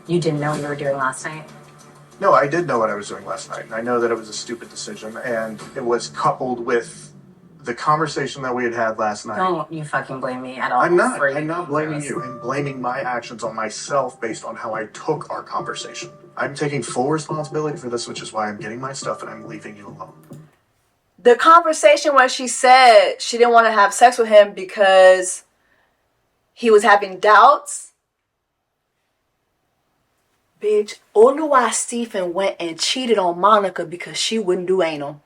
You didn't know what you were doing last night? no, I did know what I was doing last night, and I know that it was a stupid decision, and it was coupled with the conversation that we had last night. Don't you fucking blame me at all. I'm not. for I'm not blaming this. you. I'm blaming my actions on myself based on how I took our conversation. I'm taking full responsibility for this, which is why I'm getting my stuff and I'm leaving you alone. The conversation where she said she didn't want to have sex with him because he was having doubts. Bitch, Oluwa Stephen went and cheated on Monica because she wouldn't do anal.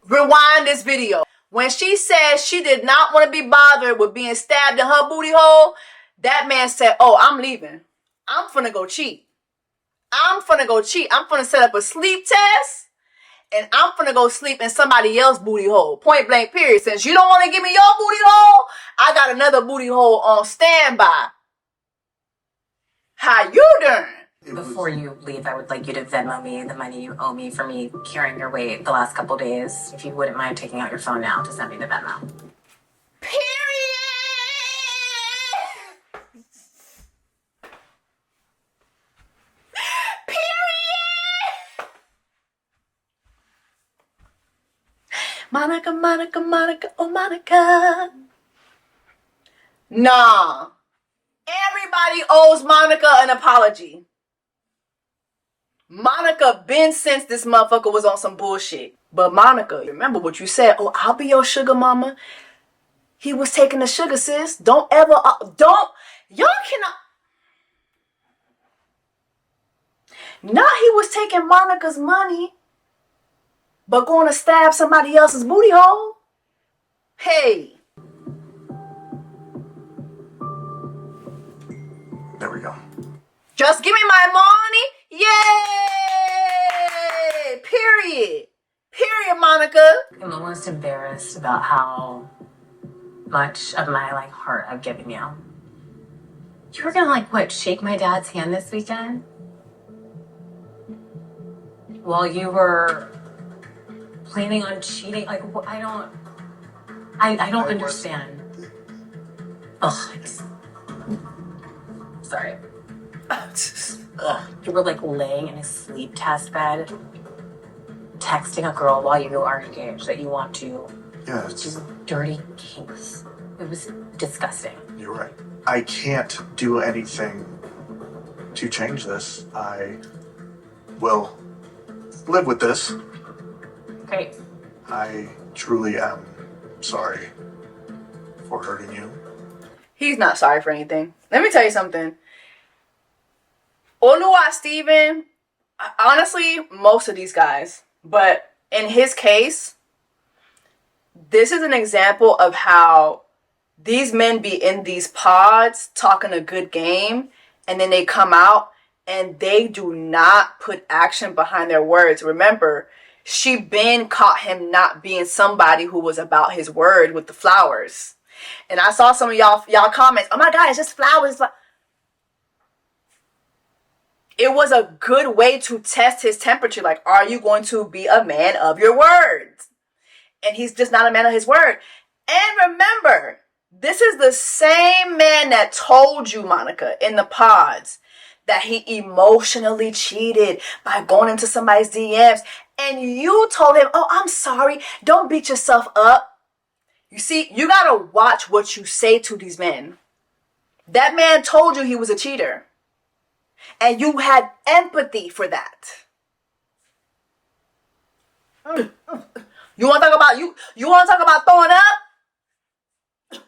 Rewind this video. When she said she did not want to be bothered with being stabbed in her booty hole, that man said, oh, I'm leaving. I'm finna go cheat. I'm finna set up a sleep test, and I'm finna go sleep in somebody else's booty hole. Point blank, period. Since you don't want to give me your booty hole, I got another booty hole on standby. How you doing? Before you leave, I would like you to Venmo me the money you owe me for me carrying your weight the last couple days. If you wouldn't mind taking out your phone now to send me the Venmo. Period. Monica, Monica, Monica, oh Monica. Nah. Everybody owes Monica an apology. Monica been since this motherfucker was on some bullshit. But Monica, remember what you said. Oh, I'll be your sugar mama. He was taking the sugar, sis. Don't ever, y'all cannot. Not he was taking Monica's money, but going to stab somebody else's booty hole. Hey. There we go. Just give me my money. Yay! Period. Period, Monica. I'm almost embarrassed about how much of my heart I've given you. You were gonna shake my dad's hand this weekend? While you were planning on cheating? I don't understand. Ugh. Sorry. You were laying in a sleep test bed, texting a girl while you are engaged that you want to. Yeah, Just dirty kinks. It was disgusting. You're right. I can't do anything to change this. I will live with this. Great. I truly am sorry for hurting you. He's not sorry for anything. Let me tell you something. Oluwa Steven, honestly, most of these guys, but in his case, this is an example of how these men be in these pods talking a good game, and then they come out and they do not put action behind their words. Remember, she been caught him not being somebody who was about his word with the flowers. And I saw some of y'all comments, oh my God, it's just flowers. It was a good way to test his temperature. Are you going to be a man of your words? And he's just not a man of his word. And remember, this is the same man that told you, Monica, in the pods, that he emotionally cheated by going into somebody's DMs. And you told him, oh, I'm sorry. Don't beat yourself up. You see, you got to watch what you say to these men. That man told you he was a cheater. And you had empathy for that. You want to talk about you want to talk about throwing up?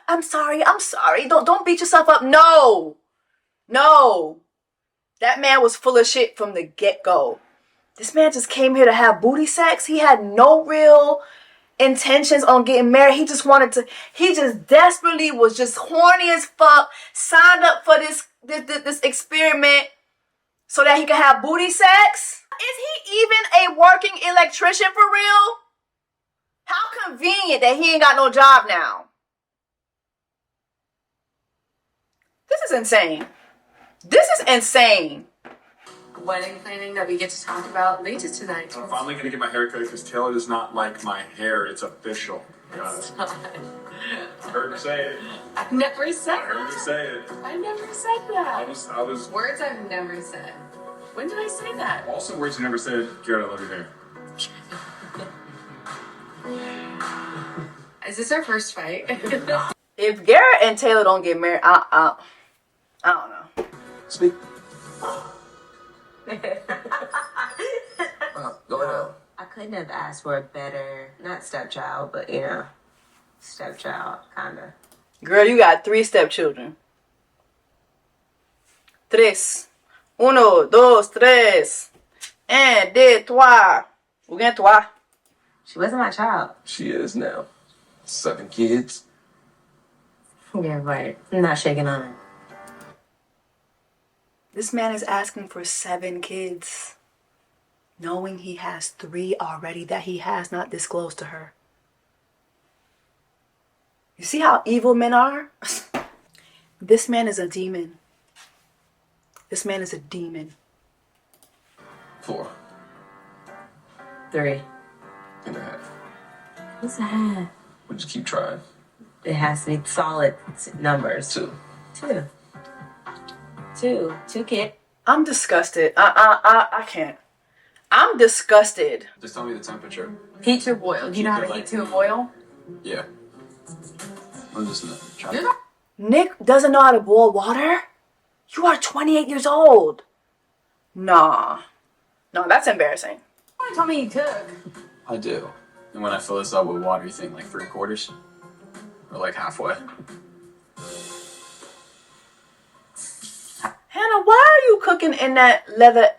I'm sorry. Don't beat yourself up. No. That man was full of shit from the get-go. This man just came here to have booty sex. He had no real intentions on getting married. He just desperately was just horny as fuck, signed up for this experiment so that he could have booty sex. Is he even a working electrician for real? How convenient that he ain't got no job now. This is insane. This is insane. Wedding planning that we get to talk about later tonight. I'm finally gonna get my hair cut because Taylor does not like my hair. It's official. It's not. I heard her say it. I never said I heard her say it. I never said that. I was. Words I've never said. When did I say that? Also, words you never said. Garrett, I love your hair. Is this our first fight? If Garrett and Taylor don't get married, I don't know. Speak. Go ahead. I couldn't have asked for a better, not stepchild, but stepchild, kinda. Girl, you got 3 stepchildren. 3. 1, 2, 3. 1, 2, 3. Ou bien 3. She wasn't my child. She is now. 7 kids. Yeah, right. I'm not shaking on her. This man is asking for 7 kids, knowing he has 3 already that he has not disclosed to her. You see how evil men are? This man is a demon. This man is a demon. 4. 3 and a half. What's that? We'll just keep trying. It has to be solid numbers. 2. 2 kids. I'm disgusted. I can't. I'm disgusted. Just tell me the temperature. Heat to a boil. Do you know how to heat to a boil? Yeah. I'm just trying to... Nick doesn't know how to boil water? You are 28 years old. Nah. No, that's embarrassing. Why tell me you cook? I do. And when I fill this up with water, you think like 3/4? Or like halfway? Hannah, why are you cooking in that leather...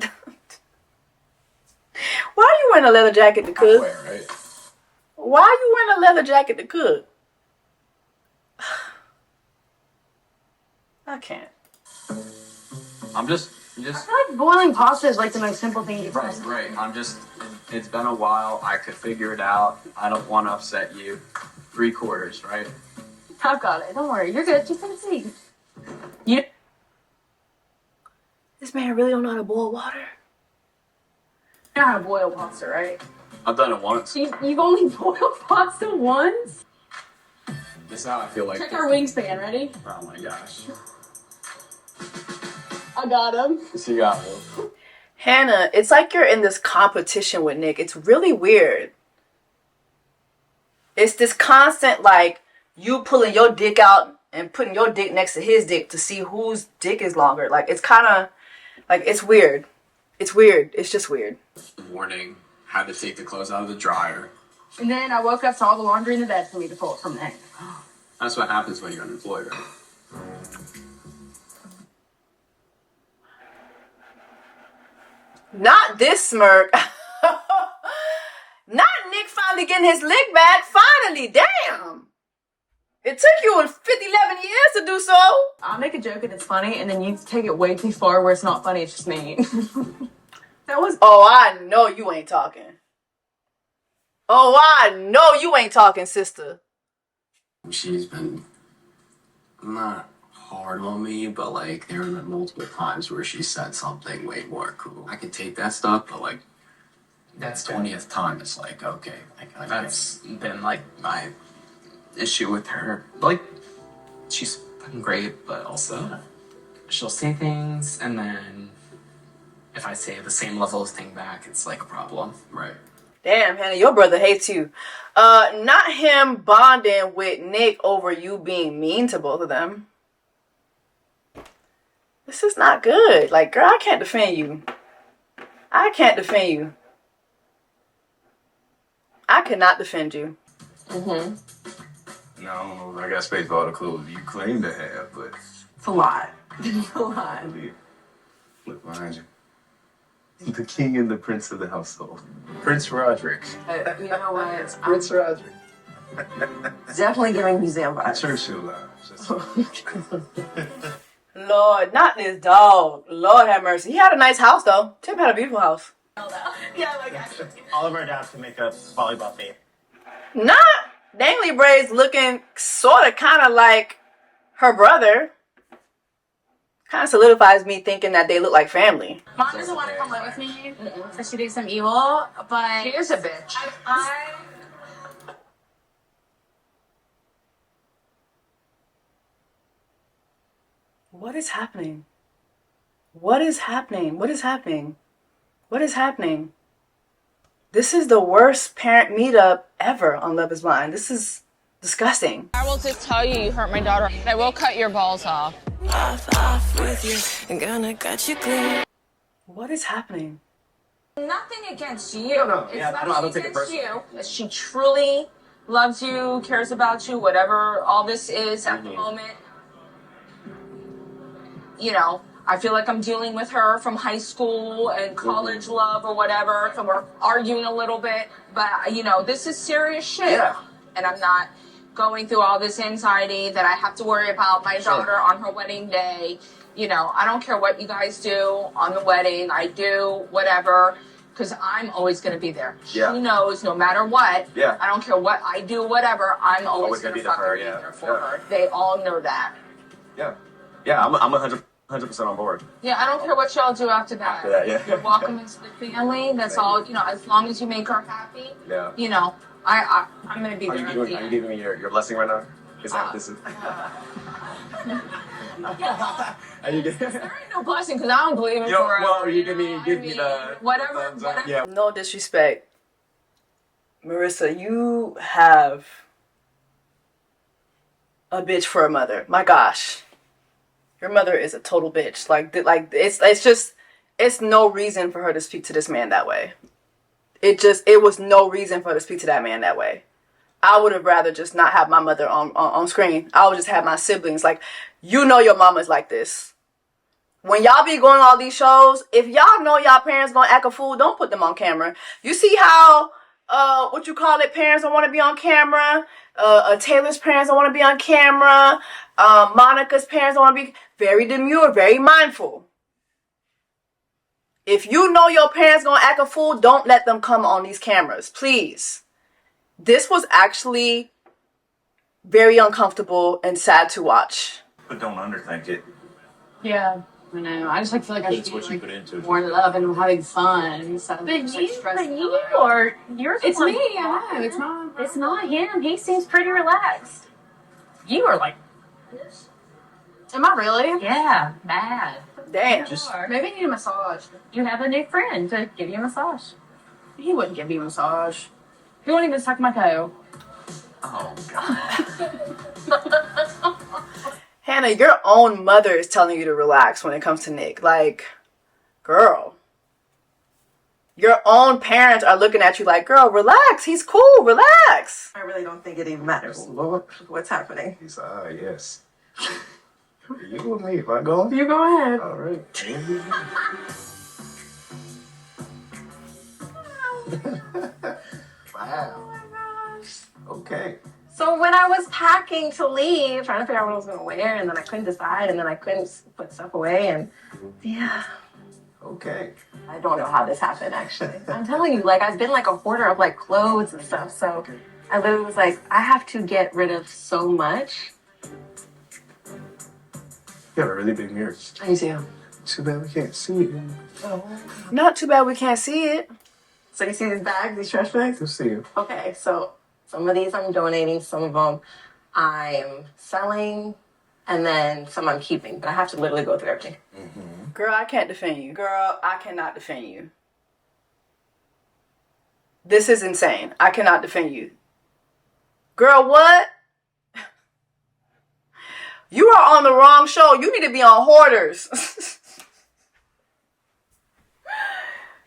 Why are you wearing a leather jacket to cook? Halfway, right? Why are you wearing a leather jacket to cook? I can't. I'm just... I feel like boiling pasta is like the most simple thing you can do. Right. It's been a while. I could figure it out. I don't want to upset you. 3/4, right? I've got it. Don't worry. You're good. Just have a seat. This man really don't know how to boil water? You know how to boil pasta, right? I've done it once. You've only boiled pasta once? This is how I feel like... Check our wingspan. Ready? Oh my gosh. I got him. So you got one. Hannah, it's like you're in this competition with Nick. It's really weird. It's this constant, like, you pulling your dick out and putting your dick next to his dick to see whose dick is longer. Like, it's kind of, like, it's weird. It's weird. It's just weird. Morning, had to take the clothes out of the dryer. And then I woke up, saw all the laundry in the bed for me to pull it from there. That's what happens when you're unemployed, right? Not this smirk. Not Nick finally getting his lick back. Finally, damn. It took you 11 years to do so. I'll make a joke and it's funny, and then you take it way too far where it's not funny, it's just mean. That was... Oh, I know you ain't talking. Oh, I know you ain't talking, sister. She's been not hard on me, but like there have been multiple times where she said something way more cool. I can take that stuff, but like that's 20th time. It's like okay, like that's been like my issue with her. Like she's fucking great, but also she'll say things, and then if I say the same level of thing back, it's like a problem, right? Damn, Hannah, your brother hates you. Not him bonding with Nick over you being mean to both of them. This is not good. Like, girl, I can't defend you. I can't defend you. I cannot defend you. No, I don't know if I got space for all the clothes you claim to have, but It's a lot. It's a lot. look behind you. The king and the prince of the household. Prince Roderick. You know what? Prince Roderick. Definitely giving museum vibes. Churchill. Lord, not this dog. Lord have mercy. He had a nice house though. Tim had a beautiful house. Yeah, like actually. All of our dads can make a volleyball team. Not Dangly Braids looking sort of kind of like her brother. Kind of solidifies me thinking that they look like family. Mom doesn't want to come live with me, so she did some evil, but She is a bitch. What is happening? What is happening? What is happening? What is happening? This is the worst parent meetup ever on Love is Blind. This is disgusting. I will just tell you, you hurt my daughter. I will cut your balls off. Off with you, and gonna cut you clean. What is happening? Nothing against you. No, yeah, it's I nothing don't take it against personally. you. She truly loves you, cares about you, whatever all this is at the moment. You know, I feel like I'm dealing with her from high school and college love or whatever. So we're arguing a little bit, but you know, this is serious shit. Yeah. And I'm not going through all this anxiety that I have to worry about my daughter on her wedding day. You know, I don't care what you guys do on the wedding. I do whatever, because I'm always going to be there. Yeah. She knows no matter what. Yeah. I don't care what I do, whatever. I'm always gonna going to be there for her, fucking be yeah. there for Yeah. her. They all know that. Yeah. Yeah, I'm 100% on board. Yeah, I don't care what y'all do after that. After that, yeah. You're welcome into the family. That's all, you know, as long as you make her happy, Yeah. you know, I'm going to be Are there. you at giving, the are you end. giving me your blessing right now? Is that what this is? Are you giving? There ain't no blessing because I don't believe in Yo, forever. well, you give me the whatever. thumbs up. Yeah. No disrespect. Marissa, you have a bitch for a mother. My gosh. Your mother is a total bitch. Like it's no reason for her to speak to this man that way. It was no reason for her to speak to that man that way. I would have rather just not have my mother on screen. I would just have my siblings. Like, you know your mama's like this. When y'all be going on all these shows, if y'all know y'all parents gonna act a fool, don't put them on camera. You see how, parents don't want to be on camera? Taylor's parents don't want to be on camera. Monica's parents don't want to be very demure, very mindful. If you know your parents gonna act a fool, don't let them come on these cameras, please. This was actually very uncomfortable and sad to watch. But don't underthink it. Yeah, I know. I just feel like I should It's be what you put into it. more in love and having fun. So But just, you, stressed but you out. are, you're It's me. I know. It's not. It's not him. He seems pretty relaxed. You are like, Am I really? yeah, bad. Damn. Maybe I need a massage. You have a new friend to give you a massage. He wouldn't give me a massage. He won't even suck my toe. Oh, God. Hannah, your own mother is telling you to relax when it comes to Nick. Like, girl. Your own parents are looking at you like, girl, relax. He's cool. Relax. I really don't think it even matters what's happening. He's yes. You and me, am I going? You go ahead. All right. Wow. Oh my gosh. Okay. So when I was packing to leave, trying to figure out what I was going to wear, and then I couldn't decide, and then I couldn't put stuff away, and yeah. Okay. I don't know how this happened, actually. I'm telling you, like, I've been like a hoarder of like clothes and stuff, so I literally was like, I have to get rid of so much. You have a really big mirror. I do. Too bad we can't see it. Not too bad we can't see it. So you see these bags, these trash bags? We'll see you. Okay, so some of these I'm donating, some of them I'm selling, and then some I'm keeping. But I have to literally go through everything. Mm-hmm. Girl, I can't defend you. Girl, I cannot defend you. This is insane. I cannot defend you. Girl, what? You are on the wrong show. You need to be on Hoarders.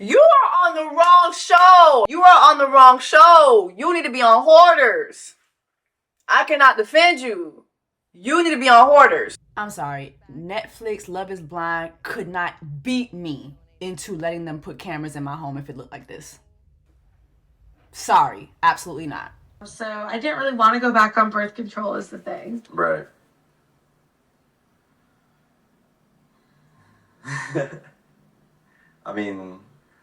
You are on the wrong show. You are on the wrong show. You need to be on Hoarders. I cannot defend you. You need to be on Hoarders. I'm sorry. Netflix Love is Blind could not beat me into letting them put cameras in my home if it looked like this. Sorry, absolutely not. So I didn't really want to go back on birth control is the thing. Right. I mean,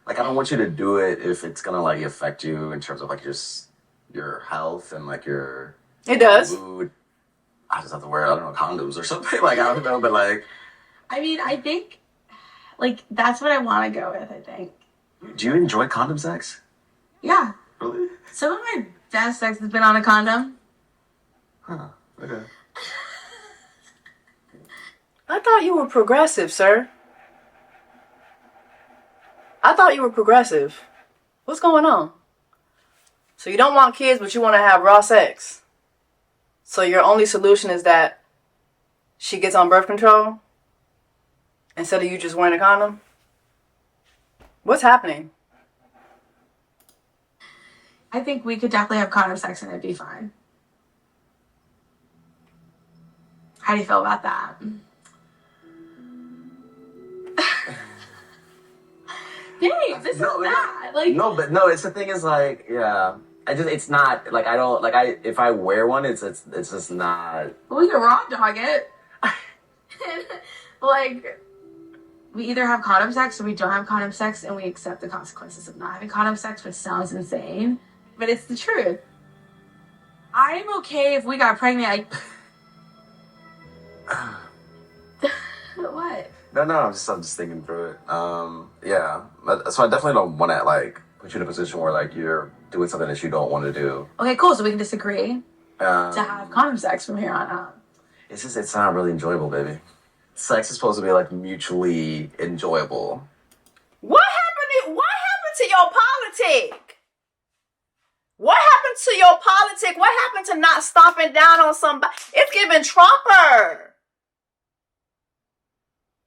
like, I don't want you to do it if it's gonna like affect you in terms of like just your health and like your It does. mood. I just have to wear, I don't know, condoms or something. Like, I don't know, but like, I mean, I think, like, that's what I want to go with, I think. do you enjoy condom sex? Yeah. Really? Some of my best sex has been on a condom. Huh. Okay. I thought you were progressive, sir. I thought you were progressive. What's going on? So you don't want kids, but you want to have raw sex. So your only solution is that she gets on birth control instead of you just wearing a condom? What's happening? I think we could definitely have condom sex and it'd be fine. How do you feel about that? Dang, this is bad. Like, No, but no, it's the thing is like, yeah. It's not, like, I don't, like, if I wear one, it's just not. we can raw dog it. Like, we either have condom sex or we don't have condom sex and we accept the consequences of not having condom sex, which sounds insane, but it's the truth. I'm okay if we got pregnant. What? No, I'm just thinking through it. Yeah. So I definitely don't want to, like, put you in a position where, like, you're doing something that you don't want to do. Okay, cool. So we can disagree to have condom sex from here on out. It's not really enjoyable, baby. Sex is supposed to be, like, mutually enjoyable. What happened to your politic? What happened to your politic? What happened to not stomping down on somebody? It's giving Trumper.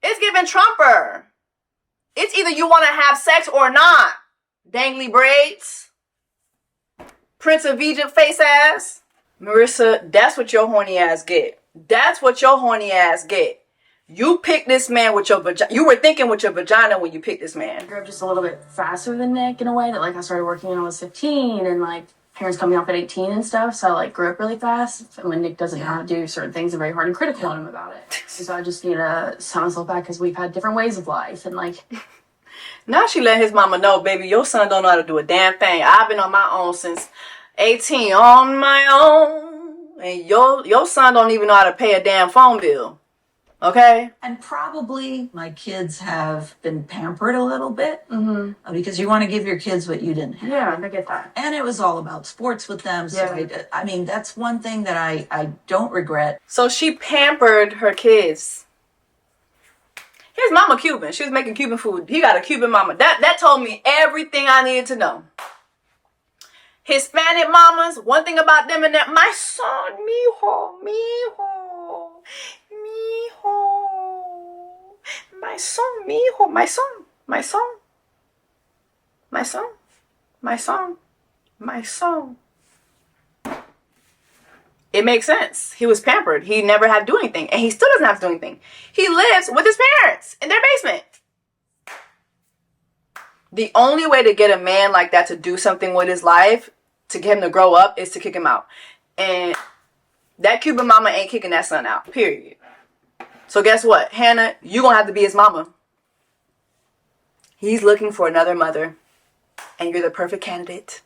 It's giving Trumper. It's either you want to have sex or not. Dangly braids. Prince of Egypt face ass. Marissa, that's what your horny ass get. That's what your horny ass get. You picked this man with your vagina. You were thinking with your vagina when you picked this man. I grew up just a little bit faster than Nick in a way that, like, I started working when I was 15 and, like, parents cut me off at 18 and stuff. So I, like, grew up really fast. And when Nick doesn't know how to do certain things, I'm very hard and critical on him about it. So I just need to set myself back because we've had different ways of life. And, like, now she let his mama know, baby, your son don't know how to do a damn thing. I've been on my own since 18, on my own. And your son don't even know how to pay a damn phone bill. Okay? And probably my kids have been pampered a little bit because you want to give your kids what you didn't have. Yeah, I get that. And it was all about sports with them. So I mean, that's one thing that I don't regret. So she pampered her kids. His mama Cuban. She was making Cuban food. He got a Cuban mama. That told me everything I needed to know. Hispanic mamas, one thing about them and that, my son, mijo, my son, mijo, my son. It makes sense. He was pampered. He never had to do anything. And he still doesn't have to do anything. He lives with his parents in their basement. The only way to get a man like that to do something with his life, to get him to grow up, is to kick him out. And that Cuban mama ain't kicking that son out. Period. So guess what? Hannah, you're going to have to be his mama. He's looking for another mother. And you're the perfect candidate.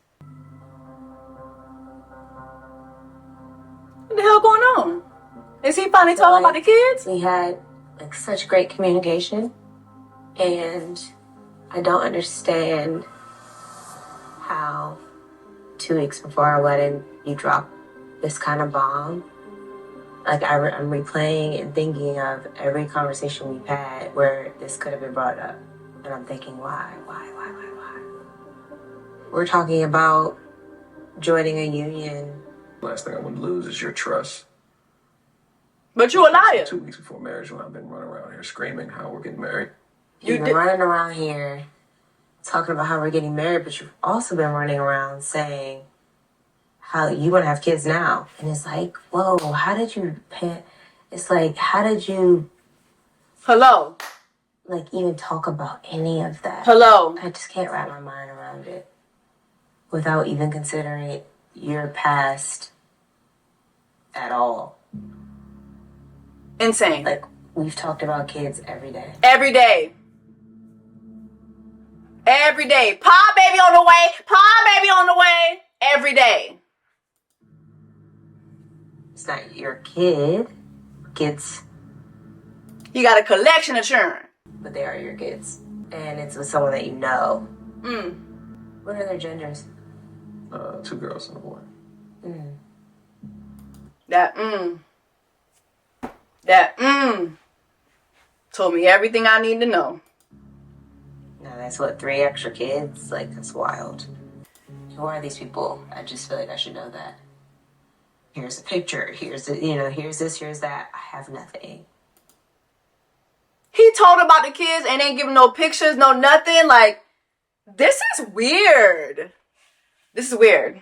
What the hell going on? Is he finally talking about the kids? We had like such great communication, and I don't understand how 2 weeks before our wedding you drop this kind of bomb. Like I'm replaying and thinking of every conversation we've had where this could have been brought up, and I'm thinking, why? We're talking about joining a union. Last thing I want to lose is your trust. But you a liar. 2 weeks before marriage, when I've been running around here screaming how we're getting married. You've been running around here talking about how we're getting married, but you've also been running around saying how you want to have kids now. And it's like, whoa, how did you... It's like, how did you... Hello. like even talk about any of that. Hello. I just can't wrap my mind around it without even considering your past at all. Insane. Like, we've talked about kids every day. Every day. Every day. Pa baby on the way. Pa baby on the way. Every day. It's not your kid. Kids. You got a collection of children. But they are your kids. And it's with someone that you know. What are their genders? 2 girls and a boy. That told me everything I need to know. Now that's what, 3 extra kids? Like, that's wild. Who are these people? I just feel like I should know that. Here's a picture. Here's here's this, here's that. I have nothing. He told about the kids and ain't giving no pictures, no nothing. Like, this is weird. This is weird.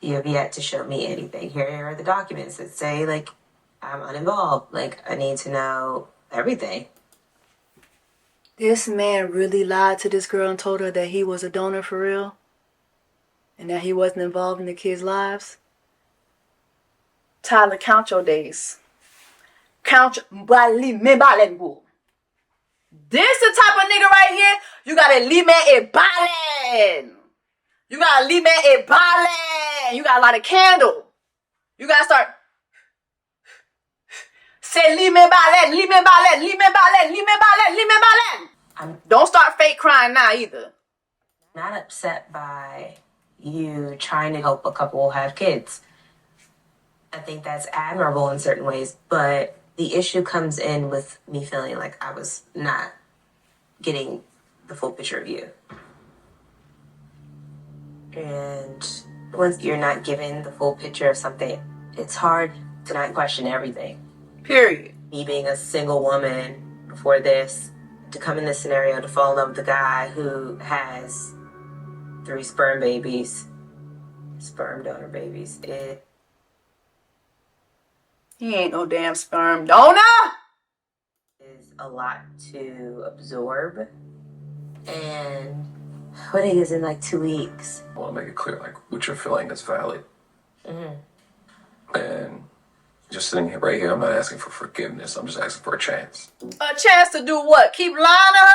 You have yet to show me anything. Here are the documents that say, like, I'm uninvolved. Like, I need to know everything. This man really lied to this girl and told her that he was a donor for real? And that he wasn't involved in the kids' lives? Tyler, count your days. Count your... This the type of nigga right here, you gotta leave me a ballin'. You gotta leave me a ballin'. You gotta light a candle. You gotta start... Say, leave me ballin', leave me ballin', leave me ballin', leave me ballin', leave me ballin'. Don't start fake crying now either. Not upset by you trying to help a couple have kids. I think that's admirable in certain ways, but the issue comes in with me feeling like I was not getting the full picture of you. And once you're not given the full picture of something, it's hard to not question everything. Period. Me being a single woman before this, to come in this scenario, to fall in love with a guy who has 3 sperm donor babies, He ain't no damn sperm donor. Is a lot to absorb. And wedding is in like 2 weeks. I want to make it clear, like, what you're feeling is valid. And just sitting here right here, I'm not asking for forgiveness. I'm just asking for a chance. A chance to do what? Keep lying to her?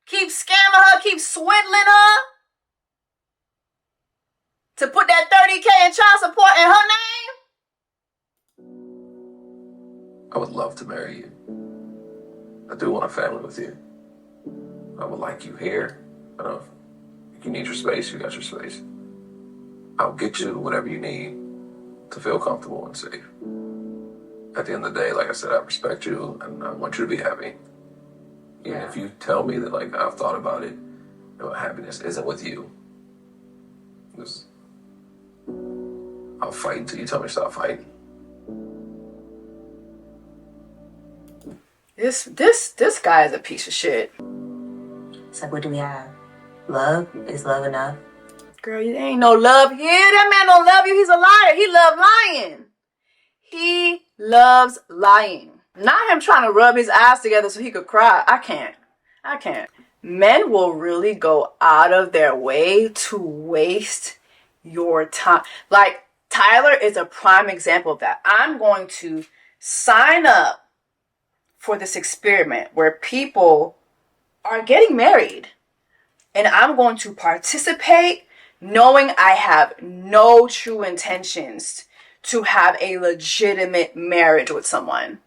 Keep scamming her? Keep swindling her? To put that $30K in child support in her name? I would love to marry you. I do want a family with you. I would like you here. If you need your space, you got your space. I'll get you whatever you need to feel comfortable and safe. At the end of the day, like I said, I respect you and I want you to be happy. Even if you tell me that, like, I've thought about it, happiness isn't with you. I'll fight until you tell me to stop fighting. This guy is a piece of shit. It's like, what do we have? Love? Is love enough? Girl, there ain't no love here. That man don't love you. He's a liar. He loves lying. He loves lying. Not him trying to rub his eyes together so he could cry. I can't. Men will really go out of their way to waste your time. Like, Tyler is a prime example of that. I'm going to sign up for this experiment where people are getting married. And I'm going to participate knowing I have no true intentions to have a legitimate marriage with someone.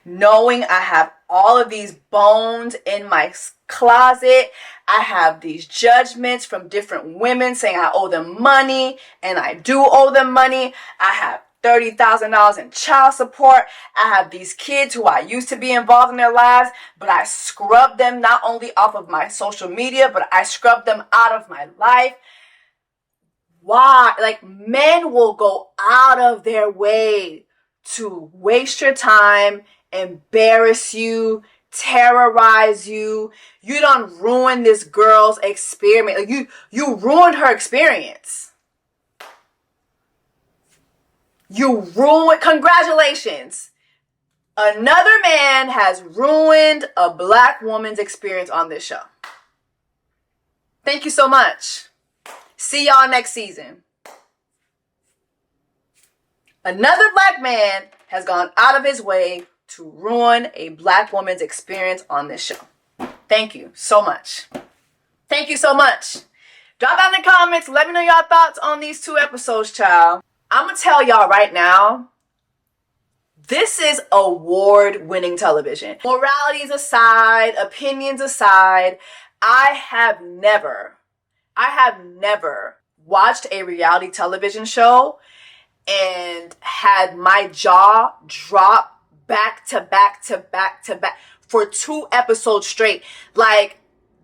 Knowing I have all of these bones in my closet. I have these judgments from different women saying I owe them money, and I do owe them money. I have $30,000 in child support. I have these kids who I used to be involved in their lives, but I scrubbed them not only off of my social media, but I scrubbed them out of my life. Why? Like, men will go out of their way to waste your time, embarrass you, terrorize you. You done ruined this girl's experience. Like, you ruined her experience. You ruined, congratulations. Another man has ruined a black woman's experience on this show. Thank you so much. See y'all next season. Another black man has gone out of his way to ruin a black woman's experience on this show. Thank you so much. Thank you so much. Drop down in the comments. Let me know y'all thoughts on these 2 episodes, child. I'm going to tell y'all right now, this is award-winning television. Moralities aside, opinions aside, I have never watched a reality television show and had my jaw drop back to back to back to back for 2 episodes straight. Like,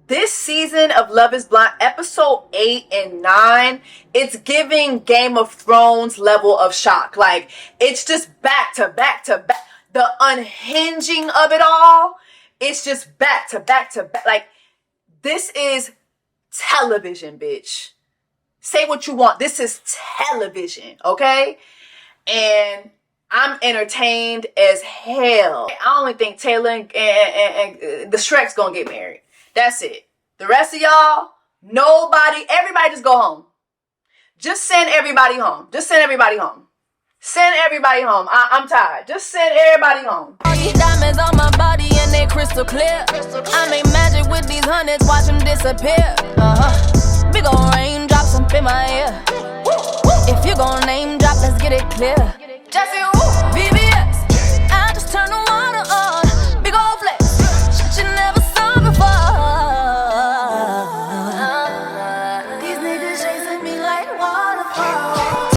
this season of Love is Blind, episode 8 and 9, it's giving Game of Thrones level of shock. Like, it's just back to back to back. The unhinging of it all, it's just back to back to back. Like, this is television, bitch. Say what you want. This is television, okay? And I'm entertained as hell. I only think Taylor and the Shrek's gonna get married. That's it. The rest of y'all, everybody just go home. Just send everybody home. Just send everybody home. Send everybody home. I'm tired. Just send everybody home. All these diamonds on my body and they crystal clear. I make magic with these hundreds, watch them disappear. Big ol' raindrops up in my ear. If you gon' name drop, let's get it clear. Jessie,